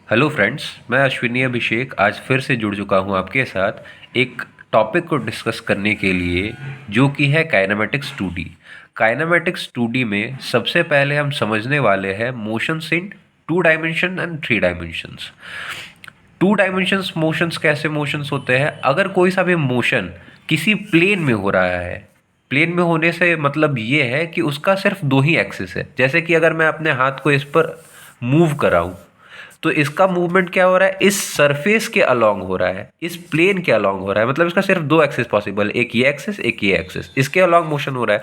Hello friends, मैं अश्विनी अभिषेक आज फिर से जुड़ चुका हूं आपके साथ एक टॉपिक को डिस्कस करने के लिए, जो कि है काइनेमेटिक्स 2D। काइनेमेटिक्स 2D में सबसे पहले हम समझने वाले हैं motions in 2 dimension and 3 dimensions. 2 dimensions motions कैसे मोशंस होते हैं? अगर कोई सा भी मोशन किसी प्लेन में हो रहा है, प्लेन में होने से मतलब ये है कि उसका सिर्फ दो ही एक्सिस है। जैसे कि अगर मैं अपने हाथ को इस पर मूव कराऊं, तो इसका मूवमेंट क्या हो रहा है? इस सरफेस के अलोंग हो रहा है, इस प्लेन के अलोंग हो रहा है। मतलब इसका सिर्फ दो एक्सिस पॉसिबल, एक ये एक्सिस एक ये एक्सिस, इसके अलोंग मोशन हो रहा है।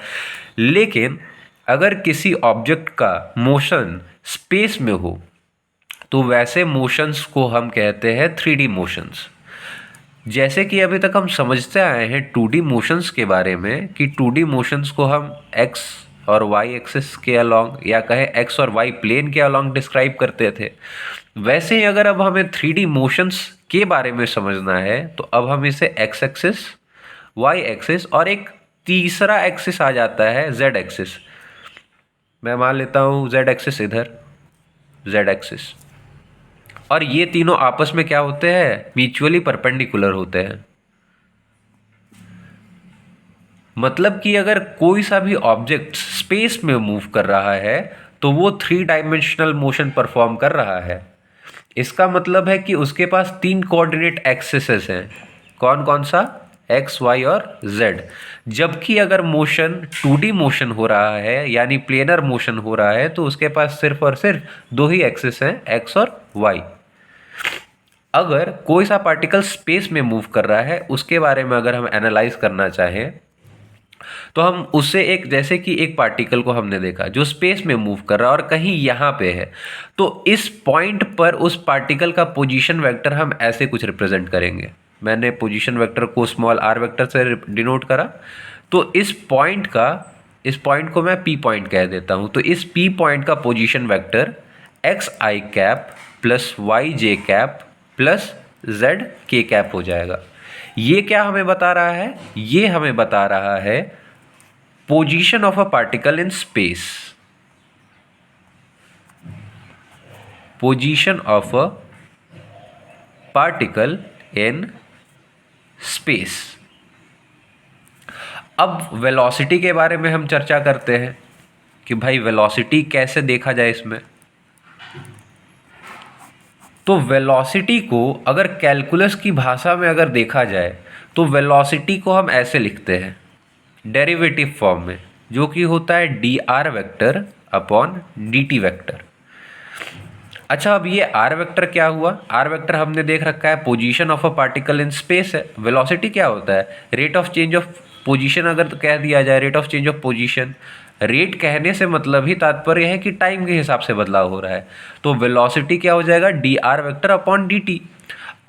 लेकिन अगर किसी ऑब्जेक्ट का मोशन स्पेस में हो, तो वैसे मोशंस को हम कहते हैं 3D मोशंस। जैसे कि अभी तक हम समझते आए हैं 2D मोशंस के बारे में कि 2D मोशंस को हम एक्स और वाई एक्सिस के अलोंग, या कहें एक्स और वाई प्लेन के अलोंग डिस्क्राइब करते थे। वैसे ही अगर अब हमें 3D मोशंस के बारे में समझना है, तो अब हम इसे एक्स एक्सिस, वाई एक्सिस और एक तीसरा एक्सिस आ जाता है जेड एक्सिस। मैं मान लेता हूँ जेड एक्सिस इधर, जेड एक्सिस, और ये तीनों आपस में क्या होते हैं? म्यूचुअली परपेंडिकुलर होते हैं। मतलब कि अगर कोई सा भी ऑब्जेक्ट स्पेस में मूव कर रहा है, तो वो 3 डायमेंशनल मोशन परफॉर्म कर रहा है। इसका मतलब है कि उसके पास 3 कोऑर्डिनेट एक्सिसेस हैं। कौन कौन सा? एक्स, वाई और जेड। जबकि अगर मोशन 2D मोशन हो रहा है, यानी प्लेनर मोशन हो रहा है, तो उसके पास सिर्फ और सिर्फ दो ही एक्सिस हैं, एक्स और वाई। अगर कोई सा पार्टिकल स्पेस में मूव कर रहा है, उसके बारे में अगर हम एनालाइज करना चाहें, तो हम उससे एक, जैसे कि एक पार्टिकल को हमने देखा जो स्पेस में मूव कर रहा है और कहीं यहाँ पे है, तो इस पॉइंट पर उस पार्टिकल का पोजीशन वेक्टर हम ऐसे कुछ रिप्रेजेंट करेंगे। मैंने पोजीशन वेक्टर को स्मॉल r वेक्टर से डिनोट करा। तो इस पॉइंट को मैं p पॉइंट कह देता हूँ। तो इस p पॉइंट का पोजीशन वेक्टर एक्स आई कैप प्लस वाई जे कैप प्लस जेड के कैप हो जाएगा। ये क्या हमें बता रहा है? ये हमें बता रहा है position of a particle in space, position of a particle in space। अब वेलोसिटी के बारे में हम चर्चा करते हैं कि भाई वेलोसिटी कैसे देखा जाए इसमें। तो वेलोसिटी को अगर कैलकुलस की भाषा में अगर देखा जाए, तो वेलोसिटी को हम ऐसे लिखते हैं डेरिवेटिव फॉर्म में, जो कि होता है D R vector upon D T vector. अच्छा, अब ये आर वेक्टर क्या हुआ? आर वेक्टर हमने देख रखा है position of a particle in space है। वेलोसिटी क्या होता है? Rate of change of position. अगर कह दिया जाए rate of change of position, rate कहने से मतलब ही तात्पर्य है कि टाइम के हिसाब से बदलाव हो रहा है। तो वेलोसिटी क्या हो जाएगा? D R vector upon D T.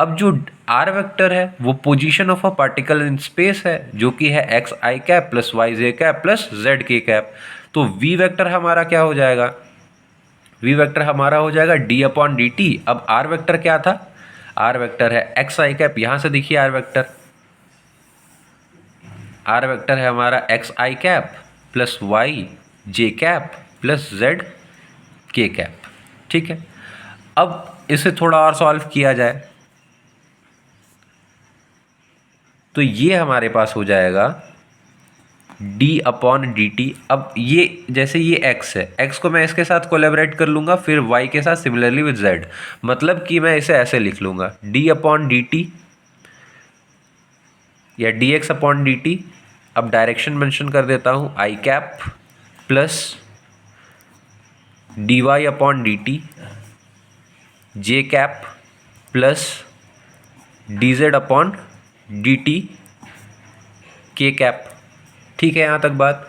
अब जो आर वेक्टर है वो position of a particle in space है, जो कि है एक्स आई कैप प्लस वाई जे कैप प्लस जेड के कैप। तो वी वेक्टर हमारा क्या हो जाएगा? वी वेक्टर हमारा हो जाएगा डी अपॉन डी टी। अब आर वेक्टर क्या था? आर वेक्टर है एक्स आई कैप। यहां से देखिए आर वेक्टर है हमारा एक्स आई कैप प्लस वाई जे कैप प्लस जेड के कैप। ठीक है, अब इसे थोड़ा और सॉल्व किया जाए, तो ये हमारे पास हो जाएगा d अपॉन डी टी। अब ये जैसे ये x है, x को मैं इसके साथ कोलेबरेट कर लूँगा, फिर y के साथ सिमिलरली विद z। मतलब कि मैं इसे ऐसे लिख लूँगा d अपॉन डी टी या D X upon D T. अब डायरेक्शन मेंशन कर देता हूँ I cap plus D Y upon D T J cap plus D Z upon D T K cap. ठीक है, यहाँ तक बात।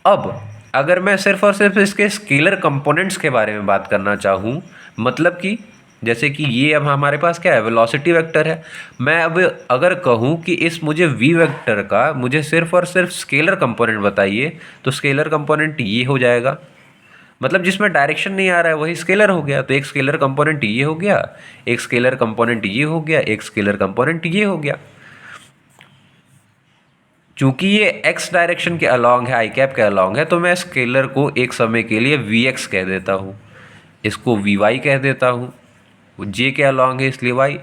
अब अगर मैं सिर्फ और सिर्फ इसके स्केलर कंपोनेंट्स के बारे में बात करना चाहूँ, मतलब कि जैसे कि ये अब हमारे पास क्या है? वेलोसिटी वेक्टर है। मैं अब अगर कहूँ कि इस मुझे वी वेक्टर का मुझे सिर्फ और सिर्फ स्केलर कंपोनेंट बताइए, तो स्केलर कंपोनेंट ये हो जाएगा। मतलब जिसमें डायरेक्शन नहीं आ रहा है वही स्केलर हो गया। तो एक स्केलर कंपोनेंट ये हो गया, एक स्केलर कंपोनेंट ये हो गया, एक स्केलर कंपोनेंट ये हो गया। चूंकि ये एक्स डायरेक्शन के अलॉन्ग है, आई कैप के अलॉन्ग है, तो मैं स्केलर को एक समय के लिए वी एक्स कह देता हूँ, इसको वी वाई कह देता हूँ, वो जे के अलॉन्ग है इसलिए वाई,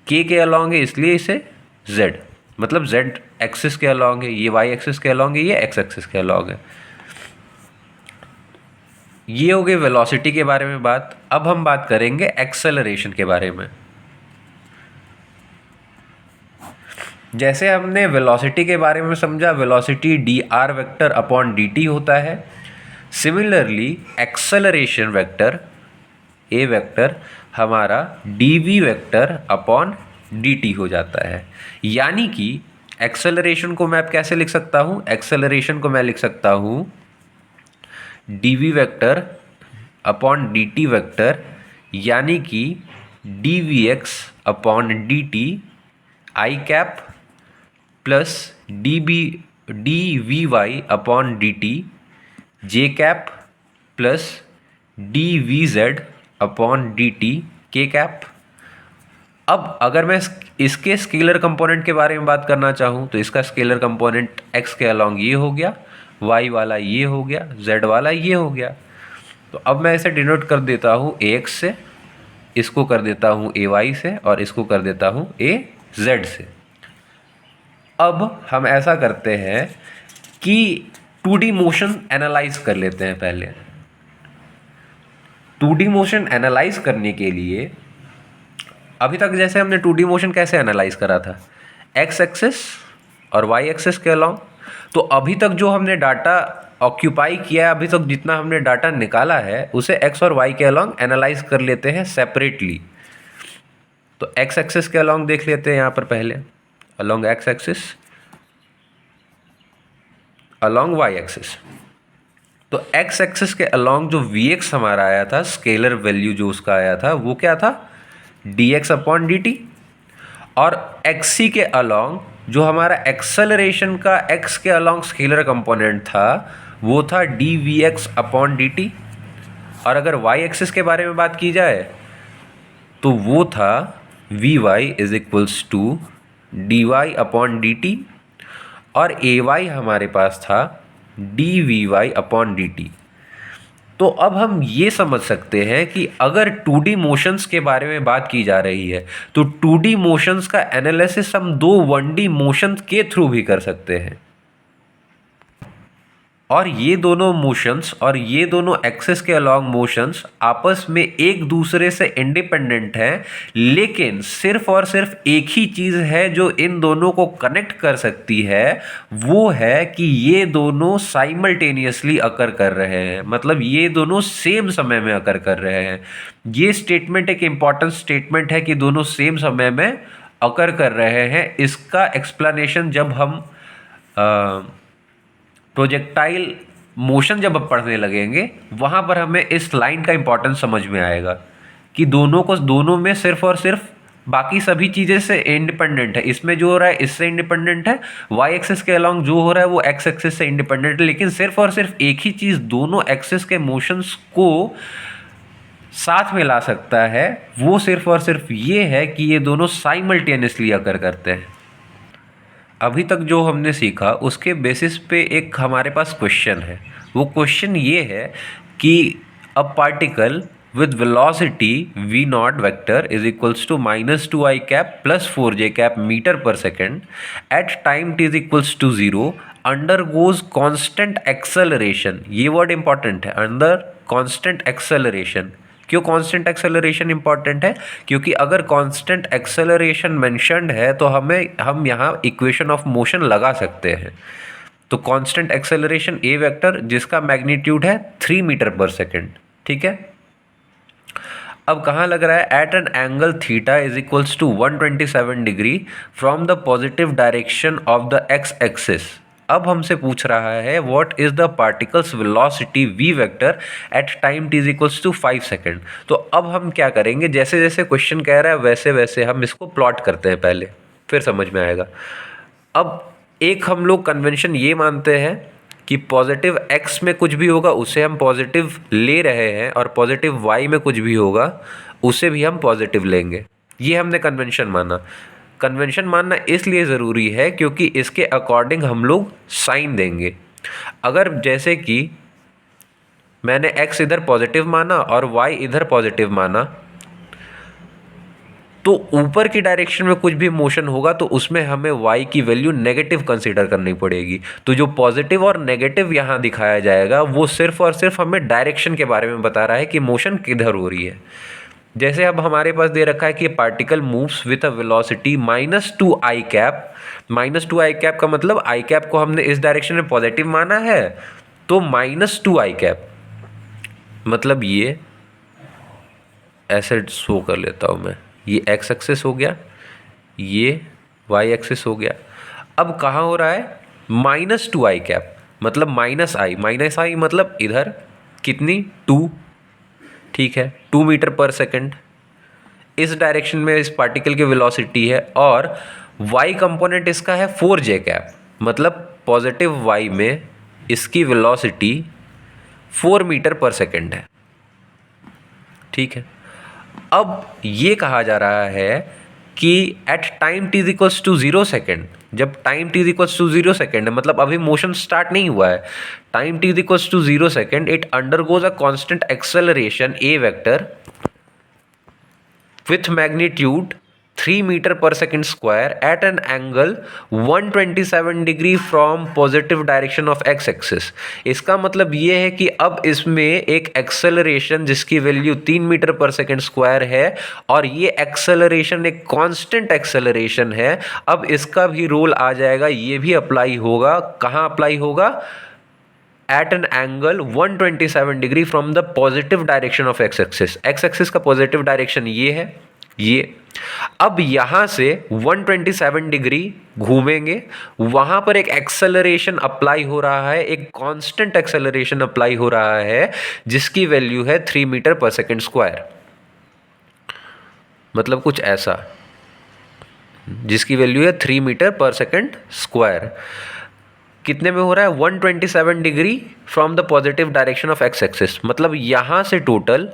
के अलॉन्ग है इसलिए इसे जेड, मतलब जेड एक्सिस के अलॉन्ग है, ये वाई एक्सिस के अलॉन्ग है, ये एक्स एक्सिस के अलॉन्ग है। ये हो गई वेलोसिटी के बारे में बात। अब हम बात करेंगे एक्सेलरेशन के बारे में। जैसे हमने वेलोसिटी के बारे में समझा, velocity D R vector upon D T होता है। Similarly acceleration vector A vector हमारा D V vector upon D T हो जाता है। यानी कि एक्सेलरेशन को मैं अब कैसे लिख सकता हूँ? एक्सेलरेशन को मैं लिख सकता हूँ D V vector upon D T vector, यानी कि D V X upon D T I cap plus D V Y upon D T J cap plus D V Z upon D T K cap. अब अगर मैं इसके scalar component के बारे में बात करना चाहूँ तो इसका स्केलर कंपोनेंट x के अलॉन्ग ये हो गया, y वाला ये हो गया, z वाला ये हो गया। तो अब मैं इसे डिनोट कर देता हूँ ax से, इसको कर देता हूँ ay से और इसको कर देता हूँ az से। अब हम ऐसा करते हैं कि 2D मोशन एनालाइज कर लेते हैं। पहले 2D मोशन एनालाइज करने के लिए अभी तक जैसे हमने 2D मोशन कैसे एनालाइज करा था, एक्स एक्सिस और वाई एक्सिस के अलॉन्ग। तो अभी तक जो हमने डाटा ऑक्यूपाई किया है, अभी तक जितना हमने डाटा निकाला है उसे एक्स और वाई के अलॉन्ग एनालाइज कर लेते हैं सेपरेटली। तो एक्स एक्सिस के अलॉन्ग देख लेते हैं यहाँ पर पहले, along X axis, along Y axis. तो एक्स एक्सिस के अलॉन्ग जो वी एक्स हमारा आया था, स्केलर वैल्यू जो उसका आया था वो क्या था, D X upon D T. और एक्स सी के अलॉन्ग जो हमारा एक्सेलरेशन का एक्स के अलॉन्ग स्केलर कंपोनेंट था वो था D V X upon D T. और अगर वाई एक्सिस के बारे में बात की जाए तो वो था V Y is equals to D Y upon D T, और ए वाई हमारे पास था D V Y upon D T. तो अब हम ये समझ सकते हैं कि अगर 2D मोशंस के बारे में बात की जा रही है तो 2D मोशंस का एनालिसिस हम दो 1D मोशंस के थ्रू भी कर सकते हैं। और ये दोनों मोशंस और ये दोनों एक्सिस के अलॉन्ग मोशंस आपस में एक दूसरे से इंडिपेंडेंट हैं, लेकिन सिर्फ और सिर्फ एक ही चीज़ है जो इन दोनों को कनेक्ट कर सकती है, वो है कि ये दोनों साइमल्टेनियसली अकर कर रहे हैं, मतलब ये दोनों सेम समय में अकर कर रहे हैं। ये स्टेटमेंट एक इम्पॉर्टेंट स्टेटमेंट है कि दोनों सेम समय में अकर कर रहे हैं। इसका एक्सप्लेनेशन जब हम प्रोजेक्टाइल मोशन जब अब पढ़ने लगेंगे वहाँ पर हमें इस लाइन का इंपॉर्टेंस समझ में आएगा कि दोनों में सिर्फ और सिर्फ बाकी सभी चीज़ें से इंडिपेंडेंट है। इसमें जो हो रहा है इससे इंडिपेंडेंट है, वाई एक्सिस के अलॉन्ग जो हो रहा है वो एक्स एक्सिस से इंडिपेंडेंट है, लेकिन सिर्फ और सिर्फ एक ही चीज़ दोनों एक्सिस के मोशंस को साथ में ला सकता है, वो सिर्फ और सिर्फ ये है कि ये दोनों साइमल्टेनियसली अकर करते हैं। अभी तक जो हमने सीखा उसके बेसिस पे एक हमारे पास क्वेश्चन है। वो क्वेश्चन ये है कि a particle with velocity v naught vector is equals to -2i cap plus 4j cap meter per second at time t is equals to 0 undergoes constant acceleration। ये वर्ड इंपॉर्टेंट है, under constant acceleration। क्यों constant acceleration important है? क्योंकि अगर constant acceleration mentioned है तो हम यहाँ इक्वेशन ऑफ मोशन लगा सकते हैं। तो कांस्टेंट एक्सेलरेशन ए वेक्टर जिसका मैग्नीट्यूड है 3 मीटर पर सेकेंड, ठीक है। अब कहाँ लग रहा है? At an angle theta is equals to 127 degree from the positive direction of the X axis. अब हमसे पूछ रहा है what is the particles velocity v vector at time t is equals to 5 second. तो अब हम क्या करेंगे, जैसे जैसे क्वेश्चन कह रहा है वैसे वैसे हम इसको प्लॉट करते हैं पहले, फिर समझ में आएगा। अब एक हम लोग कन्वेंशन ये मानते हैं कि पॉजिटिव x में कुछ भी होगा उसे हम पॉजिटिव ले रहे हैं, और पॉजिटिव y में कुछ भी होगा उसे भी हम पॉजिटिव लेंगे। ये हमने कन्वेंशन माना। कन्वेंशन मानना इसलिए ज़रूरी है क्योंकि इसके अकॉर्डिंग हम लोग साइन देंगे। अगर जैसे कि मैंने x इधर पॉजिटिव माना और y इधर पॉजिटिव माना, तो ऊपर की डायरेक्शन में कुछ भी मोशन होगा तो उसमें हमें y की वैल्यू नेगेटिव कंसीडर करनी पड़ेगी। तो जो पॉजिटिव और नेगेटिव यहाँ दिखाया जाएगा वो सिर्फ और सिर्फ हमें डायरेक्शन के बारे में बता रहा है कि मोशन किधर हो रही है। जैसे अब हमारे पास दे रखा है कि particle moves with a velocity -2 -2 का मतलब आई कैप को हमने इस डायरेक्शन में पॉजिटिव माना है, तो -2 मतलब ये ऐसे शो कर लेता हूँ मैं, ये एक्स एक्सिस हो गया, ये वाई एक्सिस हो गया। अब कहाँ हो रहा है, -2 मतलब -i मतलब इधर कितनी 2, ठीक है 2 मीटर पर सेकंड इस डायरेक्शन में इस पार्टिकल की वेलोसिटी है, और y कंपोनेंट इसका है 4j मतलब पॉजिटिव y में इसकी वेलोसिटी 4 मीटर पर सेकंड है, ठीक है। अब ये कहा जा रहा है कि at time t equals to 0 second, जब time t equals to 0 second है मतलब अभी मोशन स्टार्ट नहीं हुआ है, time t equals to 0 second it undergoes a constant acceleration a vector with magnitude 3 meter per second square at an angle 127 degree from positive direction of X axis. इसका मतलब ये है कि अब इसमें एक एक्सेलरेशन जिसकी value 3 metre per second square है और ये एक्सेलरेशन एक कांस्टेंट एक्सेलरेशन है। अब इसका भी रोल आ जाएगा, ये भी अप्लाई होगा। कहाँ अप्लाई होगा, at an angle 127 degree from the positive direction of X axis. X axis का पॉजिटिव डायरेक्शन ये है, ये अब यहां से 127 डिग्री घूमेंगे, वहां पर एक एक्सेलरेशन अप्लाई हो रहा है, एक कांस्टेंट एक्सेलरेशन अप्लाई हो रहा है जिसकी वैल्यू है 3 मीटर पर सेकंड स्क्वायर, मतलब कुछ ऐसा, जिसकी वैल्यू है 3 मीटर पर सेकंड स्क्वायर। कितने में हो रहा है, 127 degree from the positive direction of X axis, मतलब यहां से टोटल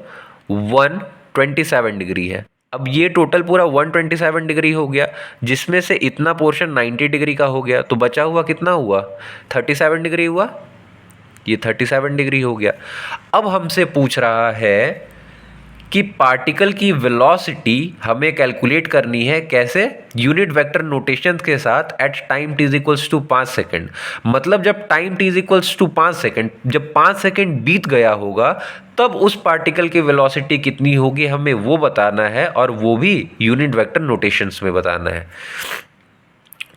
127 डिग्री है। अब ये टोटल पूरा 127 डिग्री हो गया, जिसमें से इतना पोर्शन 90 डिग्री का हो गया, तो बचा हुआ कितना हुआ, 37 डिग्री हुआ, ये 37 डिग्री हो गया। अब हमसे पूछ रहा है कि पार्टिकल की वेलोसिटी हमें कैलकुलेट करनी है, कैसे, यूनिट वेक्टर नोटेशन के साथ at time t equals to 5 second. मतलब जब time t equals to 5 second, जब 5 सेकेंड बीत गया होगा तब उस पार्टिकल की वेलोसिटी कितनी होगी हमें वो बताना है, और वो भी यूनिट वेक्टर नोटेशंस में बताना है।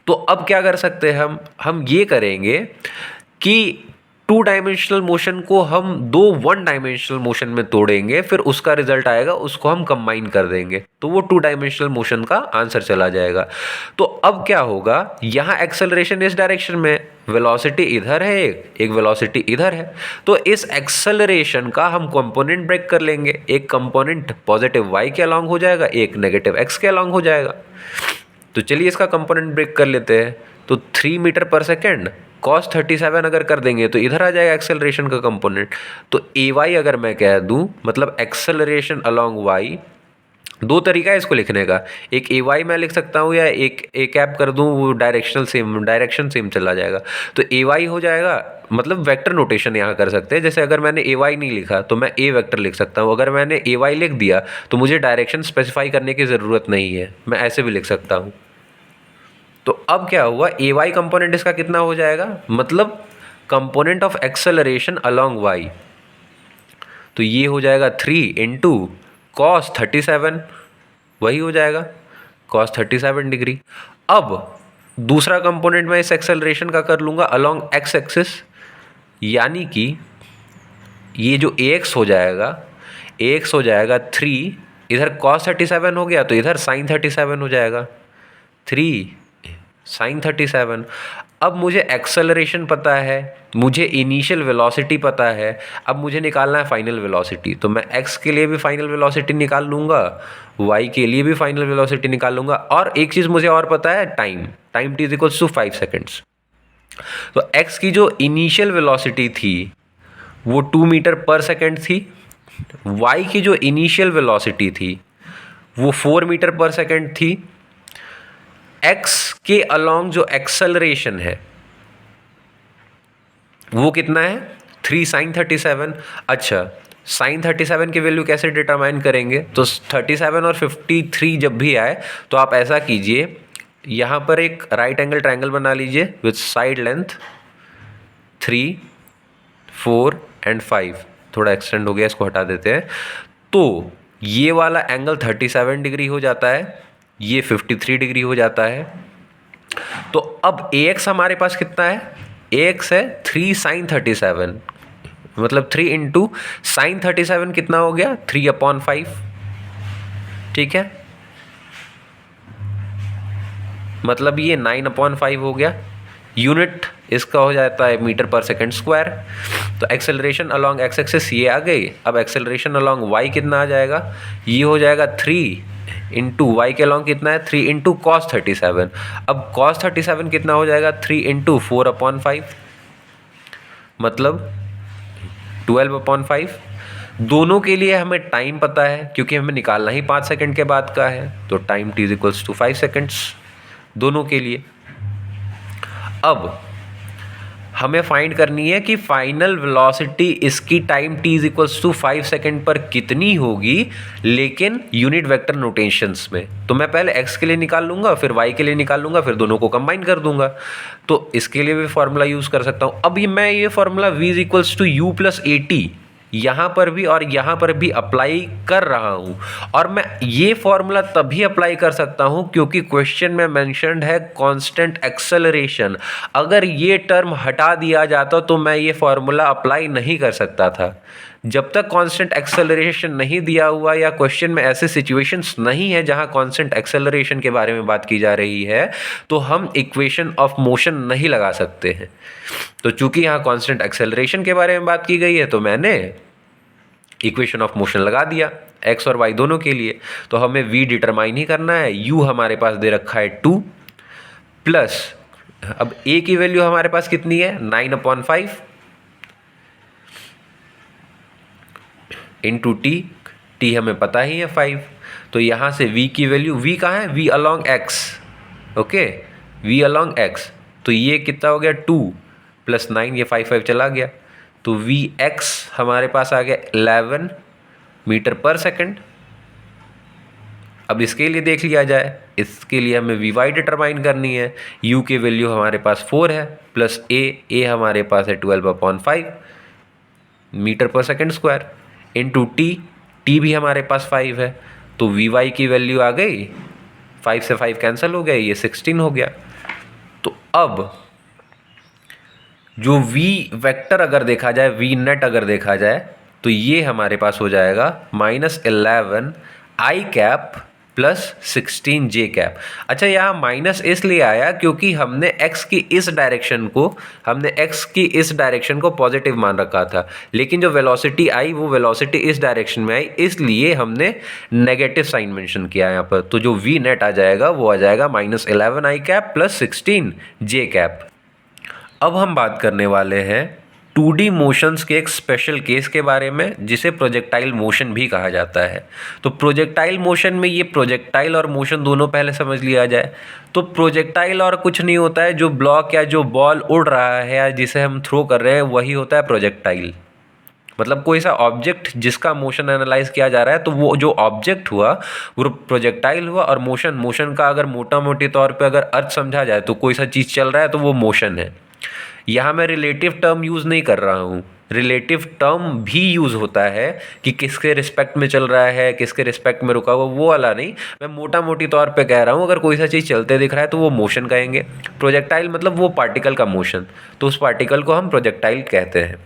तो अब क्या कर सकते हैं हम ये करेंगे कि 2 डायमेंशनल मोशन को हम 2 1 डायमेंशनल मोशन में तोड़ेंगे, फिर उसका रिजल्ट आएगा, उसको हम कंबाइन कर देंगे, तो वो 2 डायमेंशनल मोशन का आंसर चला जाएगा। तो अब क्या होगा, यहाँ एक्सेलरेशन इस डायरेक्शन में, वेलोसिटी इधर है, एक वेलोसिटी इधर है, तो इस एक्सेलरेशन का हम कंपोनेंट ब्रेक कर लेंगे। एक कंपोनेंट पॉजिटिव y के अलॉन्ग हो जाएगा, एक नेगेटिव x के अलॉन्ग हो जाएगा। तो चलिए इसका कंपोनेंट ब्रेक कर लेते हैं। तो 3 मीटर पर सेकेंड cos 37 अगर कर देंगे तो इधर आ जाएगा एक्सेलरेशन का कंपोनेंट। तो ay अगर मैं कह दूं, मतलब एक्सेलरेशन अलोंग y, दो तरीका है इसको लिखने का, एक ay मैं लिख सकता हूं या एक a कैप कर दूं, वो डायरेक्शन सेम चला जाएगा। तो ay हो जाएगा, मतलब वेक्टर नोटेशन यहाँ कर सकते हैं। जैसे अगर मैंने ay नहीं लिखा तो मैं a वेक्टर लिख सकता हूँ, अगर मैंने ay लिख दिया तो मुझे डायरेक्शन स्पेसिफाई करने की ज़रूरत नहीं है, मैं ऐसे भी लिख सकता हूँ। तो अब क्या हुआ, ay कंपोनेंट इसका कितना हो जाएगा, मतलब component of acceleration along y, तो ये हो जाएगा 3 इंटू cos 37, वही हो जाएगा cos 37 डिग्री। अब दूसरा कंपोनेंट मैं इस एक्सेलरेशन का कर लूँगा अलोंग x एक्सिस, यानी कि ये जो ax हो जाएगा 3, इधर cos 37 हो गया तो इधर sin 37 हो जाएगा, 3 sin 37। अब मुझे एक्सेलरेशन पता है, मुझे इनिशियल वेलोसिटी पता है, अब मुझे निकालना है फाइनल वेलोसिटी। तो मैं x के लिए भी फाइनल वेलोसिटी निकाल लूँगा, y के लिए भी फाइनल वेलोसिटी निकाल लूँगा, और एक चीज़ मुझे और पता है, time t equals to 5 seconds. तो x की जो इनिशियल वेलोसिटी थी वो 2 मीटर पर सेकेंड थी, y की जो इनिशियल वेलोसिटी थी वो 4 मीटर पर सेकेंड थी, x के अलोंग जो एक्सेलरेशन है वो कितना है, 3 sin 37। अच्छा, साइन 37 की वैल्यू कैसे डिटरमाइन करेंगे? तो 37 और 53 जब भी आए तो आप ऐसा कीजिए, यहाँ पर एक राइट एंगल ट्रायंगल बना लीजिए विथ साइड लेंथ 3, 4 एंड 5, थोड़ा एक्सटेंड हो गया, इसको हटा देते हैं। तो ये वाला एंगल 37 डिग्री हो जाता है, ये 53 डिग्री हो जाता है। तो अब AX हमारे पास कितना है? AX है 3 साइन 37, मतलब 3 इंटू साइन 37 कितना हो गया? 3/5, ठीक है, मतलब ये 9/5 हो गया। यूनिट इसका हो जाता है मीटर पर सेकंड स्क्वायर। तो एक्सेलरेशन अलोंग एक्स एक्सिस ये आ गई। अब एक्सेलरेशन अलोंग वाई कितना आ जाएगा? ये हो जाएगा 3 इंटू वाई के अलोंग कितना है? 3 इंटू कॉस 37। अब कॉस 37 कितना हो जाएगा? 3 इंटू 4/5, मतलब 12/5। दोनों के लिए हमें टाइम पता है क्योंकि हमें निकालना ही 5 सेकंड के बाद का है, तो टाइम t = 5 सेकंड्स दोनों के लिए। अब हमें फाइंड करनी है कि फाइनल वेलोसिटी इसकी टाइम t = 5 सेकंड पर कितनी होगी, लेकिन यूनिट वेक्टर नोटेशंस में। तो मैं पहले x के लिए निकाल लूंगा, फिर y के लिए निकाल लूंगा, फिर दोनों को कंबाइन कर दूंगा। तो इसके लिए भी फॉर्मूला यूज कर सकता हूं। अब मैं ये फॉर्मूला v = u + at यहाँ पर भी और यहाँ पर भी अप्लाई कर रहा हूँ, और मैं ये फॉर्मूला तभी अप्लाई कर सकता हूँ क्योंकि क्वेश्चन में मेंशन्ड है कांस्टेंट एक्सेलरेशन। अगर ये टर्म हटा दिया जाता तो मैं ये फॉर्मूला अप्लाई नहीं कर सकता था। जब तक कांस्टेंट एक्सेलरेशन नहीं दिया हुआ या क्वेश्चन में ऐसे सिचुएशंस नहीं है जहां कांस्टेंट एक्सेलरेशन के बारे में बात की जा रही है, तो हम इक्वेशन ऑफ मोशन नहीं लगा सकते हैं। तो चूंकि यहाँ कांस्टेंट एक्सेलरेशन के बारे में बात की गई है तो मैंने इक्वेशन ऑफ मोशन लगा दिया x और y दोनों के लिए। तो हमें v डिटरमाइन ही करना है। u हमारे पास दे रखा है 2 प्लस, अब a की वैल्यू हमारे पास कितनी है? 9/5 इंटू t हमें पता ही है 5। तो यहाँ से v की वैल्यू, v कहाँ है? v along x, okay, v along x। तो ये कितना हो गया? 2 + 9, ये 5 चला गया। तो vx हमारे पास आ गया 11 मीटर पर सेकंड। अब इसके लिए देख लिया जाए, इसके लिए हमें vy डिटरमाइन करनी है। u की वैल्यू हमारे पास 4 है, प्लस a हमारे पास है 12/5 metre per second square, into t भी हमारे पास 5 है। तो vy की वैल्यू आ गई, 5 से 5 कैंसिल हो गया, ये 16 हो गया। तो अब जो v वेक्टर अगर देखा जाए, v नेट अगर देखा जाए, तो ये हमारे पास हो जाएगा -11 i cap plus 16 j cap. अच्छा, यहाँ माइनस इसलिए आया क्योंकि हमने x की इस डायरेक्शन को पॉजिटिव मान रखा था, लेकिन जो वेलोसिटी आई वो वेलोसिटी इस डायरेक्शन में आई, इसलिए हमने नेगेटिव साइन मेंशन किया यहाँ पर। तो जो v नेट आ जाएगा वो आ जाएगा -11 i cap plus 16 j cap. अब हम बात करने वाले हैं 2D मोशंस के एक स्पेशल केस के बारे में, जिसे प्रोजेक्टाइल मोशन भी कहा जाता है। तो प्रोजेक्टाइल मोशन में ये प्रोजेक्टाइल और मोशन दोनों पहले समझ लिया जाए। तो प्रोजेक्टाइल और कुछ नहीं होता है, जो ब्लॉक या जो बॉल उड़ रहा है या जिसे हम थ्रो कर रहे हैं वही होता है प्रोजेक्टाइल। मतलब कोई सा ऑब्जेक्ट जिसका मोशन एनालाइज किया जा रहा है, तो वो जो ऑब्जेक्ट हुआ वो प्रोजेक्टाइल हुआ। और मोशन का अगर मोटा मोटी तौर पे अगर अर्थ समझा जाए तो कोई सा चीज़ चल रहा है तो वो मोशन है। यहाँ मैं रिलेटिव टर्म यूज़ नहीं कर रहा हूँ। रिलेटिव टर्म भी यूज़ होता है कि किसके रिस्पेक्ट में चल रहा है, किसके रिस्पेक्ट में रुका हुआ, वो वाला नहीं। मैं मोटा मोटी तौर पे कह रहा हूँ, अगर कोई सा चीज़ चलते दिख रहा है तो वो मोशन कहेंगे। प्रोजेक्टाइल मतलब वो पार्टिकल का मोशन, तो उस पार्टिकल को हम प्रोजेक्टाइल कहते हैं।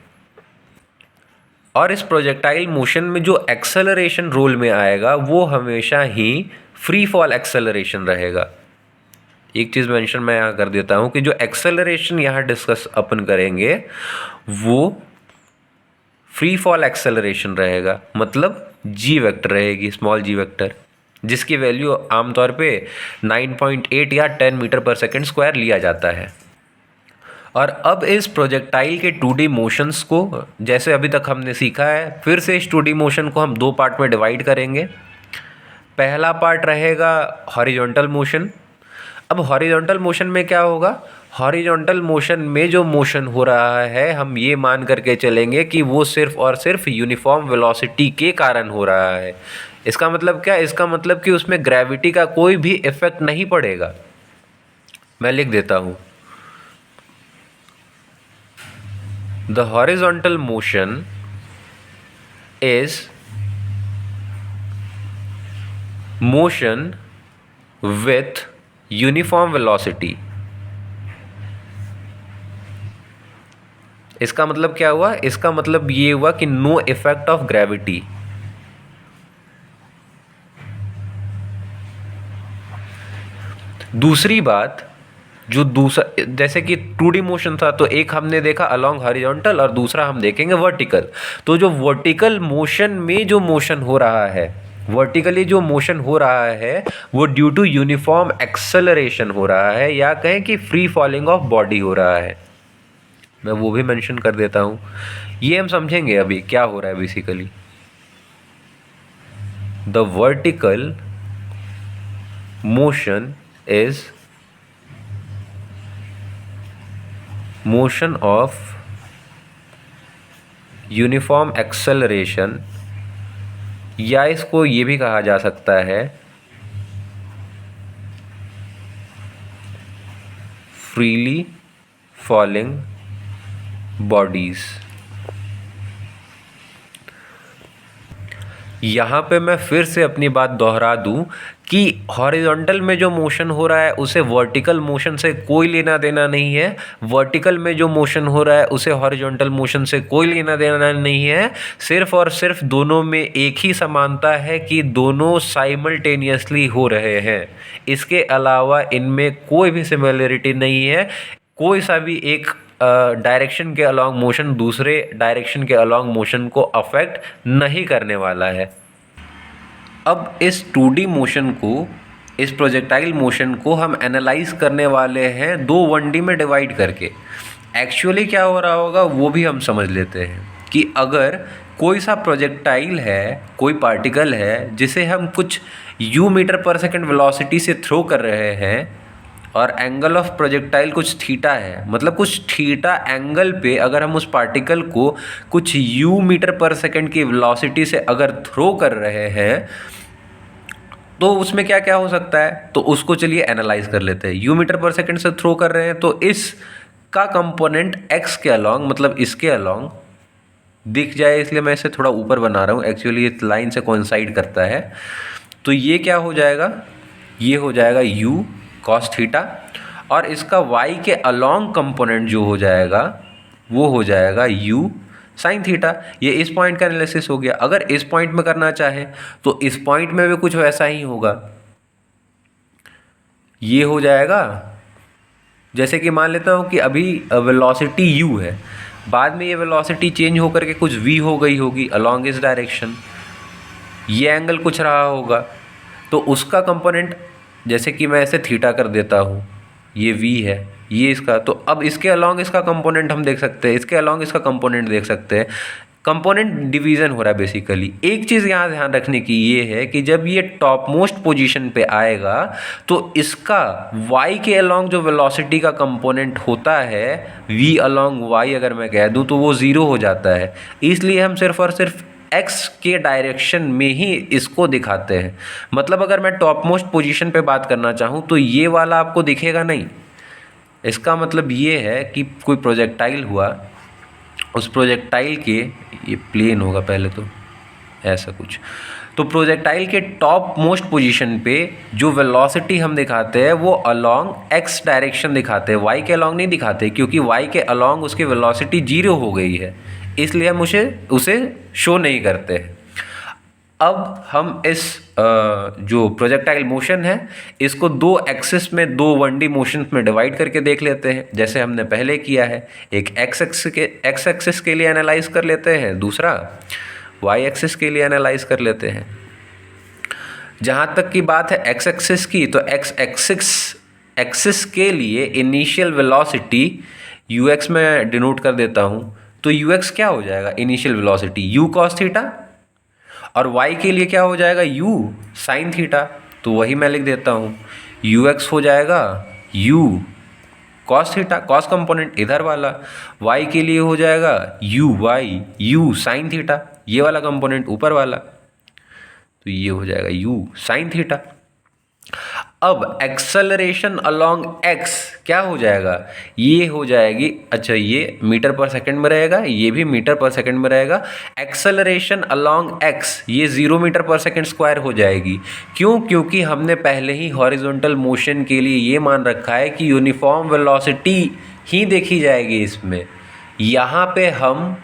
और इस प्रोजेक्टाइल मोशन में जो एक्सेलरेशन रोल में आएगा वो हमेशा ही फ्री फॉल एक्सेलरेशन रहेगा। एक चीज़ मेंशन मैं यहाँ कर देता हूँ कि जो एक्सेलरेशन यहाँ डिस्कस अपन करेंगे वो फ्री फॉल एक्सेलरेशन रहेगा, मतलब जी वेक्टर रहेगी, स्मॉल जी वेक्टर, जिसकी वैल्यू आमतौर पे 9.8 या 10 मीटर पर सेकंड स्क्वायर लिया जाता है। और अब इस प्रोजेक्टाइल के 2D मोशंस को, जैसे अभी तक हमने सीखा है, फिर से इस 2D मोशन को हम 2 पार्ट में डिवाइड करेंगे। पहला पार्ट रहेगा हॉरिजॉन्टल मोशन। अब हॉरिजॉन्टल मोशन में क्या होगा? हॉरिजॉन्टल मोशन में जो मोशन हो रहा है हम ये मान करके चलेंगे कि वो सिर्फ और सिर्फ यूनिफॉर्म वेलोसिटी के कारण हो रहा है। इसका मतलब क्या? इसका मतलब कि उसमें ग्रेविटी का कोई भी इफेक्ट नहीं पड़ेगा। मैं लिख देता हूँ, the horizontal motion is motion with uniform velocity. इसका मतलब क्या हुआ? इसका मतलब ये हुआ कि नो इफेक्ट ऑफ ग्रेविटी। दूसरी बात, जो दूसरा, जैसे कि 2D मोशन था तो एक हमने देखा अलोंग हॉरिजॉन्टल और दूसरा हम देखेंगे वर्टिकल। तो जो वर्टिकल मोशन में जो मोशन हो रहा है, वर्टिकली जो मोशन हो रहा है वो ड्यू टू यूनिफॉर्म एक्सेलरेशन हो रहा है, या कहें कि फ्री फॉलिंग ऑफ बॉडी हो रहा है। मैं वो भी मेंशन कर देता हूँ। ये हम समझेंगे अभी क्या हो रहा है basically. The vertical motion is motion of uniform acceleration, या इसको ये भी कहा जा सकता है फ्रीली फॉलिंग बॉडीज। यहाँ पे मैं फिर से अपनी बात दोहरा दूँ कि हॉरिजॉन्टल में जो मोशन हो रहा है उसे वर्टिकल मोशन से कोई लेना देना नहीं है। वर्टिकल में जो मोशन हो रहा है उसे हॉरिजॉन्टल मोशन से कोई लेना देना नहीं है। सिर्फ और सिर्फ दोनों में एक ही समानता है कि दोनों साइमल्टेनियसली हो रहे हैं। इसके अलावा इनमें कोई भी सिमिलरिटी नहीं है। कोई सा भी एक डायरेक्शन के अलॉन्ग मोशन दूसरे डायरेक्शन के अलॉन्ग मोशन को अफेक्ट नहीं करने वाला है। अब इस 2D मोशन को, इस प्रोजेक्टाइल मोशन को हम एनालाइज करने वाले हैं दो 1D में डिवाइड करके। एक्चुअली क्या हो रहा होगा वो भी हम समझ लेते हैं कि अगर कोई सा प्रोजेक्टाइल है, कोई पार्टिकल है जिसे हम कुछ u metre per second velocity से थ्रो कर रहे हैं और एंगल ऑफ प्रोजेक्टाइल कुछ थीटा है, मतलब कुछ थीटा एंगल पे अगर हम उस पार्टिकल को कुछ u मीटर पर सेकंड की वेलोसिटी से अगर थ्रो कर रहे हैं तो उसमें क्या क्या हो सकता है, तो उसको चलिए एनालाइज कर लेते हैं। u मीटर पर सेकंड से थ्रो कर रहे हैं तो इसका कंपोनेंट x के अलॉन्ग, मतलब इसके अलॉन्ग दिख जाए इसलिए मैं इसे थोड़ा ऊपर बना रहा हूँ। एक्चुअली इस लाइन से कोइंसाइड करता है। तो ये क्या हो जाएगा, ये हो जाएगा u cos थीटा, और इसका y के अलॉन्ग कंपोनेंट जो हो जाएगा वो हो जाएगा u sin थीटा। ये इस पॉइंट का एनालिसिस हो गया। अगर इस पॉइंट में करना चाहें तो इस पॉइंट में भी कुछ वैसा ही होगा। ये हो जाएगा, जैसे कि मान लेता हूँ कि अभी वेलोसिटी u है, बाद में ये वेलोसिटी चेंज होकर के कुछ v हो गई होगी अलॉन्ग इस डायरेक्शन। ये एंगल कुछ रहा होगा तो उसका कंपोनेंट, जैसे कि मैं ऐसे थीटा कर देता हूँ, ये v है, ये इसका, तो अब इसके अलॉन्ग इसका कंपोनेंट हम देख सकते हैं, इसके अलॉन्ग इसका कंपोनेंट देख सकते हैं। कंपोनेंट डिवीज़न हो रहा है बेसिकली। एक चीज़ यहाँ ध्यान रखने की ये है कि जब ये टॉप मोस्ट पोजीशन पे आएगा तो इसका y के अलॉन्ग जो वेलोसिटी का कंपोनेंट होता है, v अलॉन्ग y अगर मैं कह दूँ तो वो ज़ीरो हो जाता है। इसलिए हम सिर्फ और सिर्फ x के डायरेक्शन में ही इसको दिखाते हैं। मतलब अगर मैं टॉप मोस्ट पोजीशन पे बात करना चाहूँ तो ये वाला आपको दिखेगा नहीं। इसका मतलब ये है कि कोई प्रोजेक्टाइल हुआ, उस प्रोजेक्टाइल के, ये प्लेन होगा पहले तो ऐसा कुछ, तो प्रोजेक्टाइल के टॉप मोस्ट पोजीशन पे जो वेलोसिटी हम दिखाते हैं वो अलॉन्ग x डायरेक्शन दिखाते हैं, y के अलॉन्ग नहीं दिखाते, क्योंकि y के अलॉन्ग उसकी वेलोसिटी जीरो हो गई है, इसलिए हम उसे शो नहीं करते। अब हम इस जो प्रोजेक्टाइल मोशन है इसको दो एक्सिस में, दो 1D मोशंस में डिवाइड करके देख लेते हैं, जैसे हमने पहले किया है। एक एक्स एक्सिस के लिए एनालाइज कर लेते हैं, दूसरा वाई एक्सिस के लिए एनालाइज कर लेते हैं। जहाँ तक की बात है एक्स एक्सिस की, तो एक्स एक्सिस के लिए इनिशियल वेलोसिटी ux में डिनोट कर देता हूँ। तो ux क्या हो जाएगा, initial velocity u cos theta, और y के लिए क्या हो जाएगा, u sin थीटा। तो वही मैं लिख देता हूँ, ux हो जाएगा u cos theta, cos component इधर वाला, y के लिए हो जाएगा you why you sine theta, ये वाला कंपोनेंट ऊपर वाला, तो ये हो जाएगा यू साइन थीटा। अब एक्सेलरेशन अलोंग x क्या हो जाएगा, ये हो जाएगी, अच्छा ये मीटर पर सेकंड में रहेगा, ये भी मीटर पर सेकंड में रहेगा। एक्सेलरेशन अलोंग x ये 0 मीटर पर सेकंड स्क्वायर हो जाएगी। क्यों? क्योंकि हमने पहले ही हॉरिजॉन्टल मोशन के लिए ये मान रखा है कि यूनिफॉर्म वेलोसिटी ही देखी जाएगी इसमें। यहाँ पे हम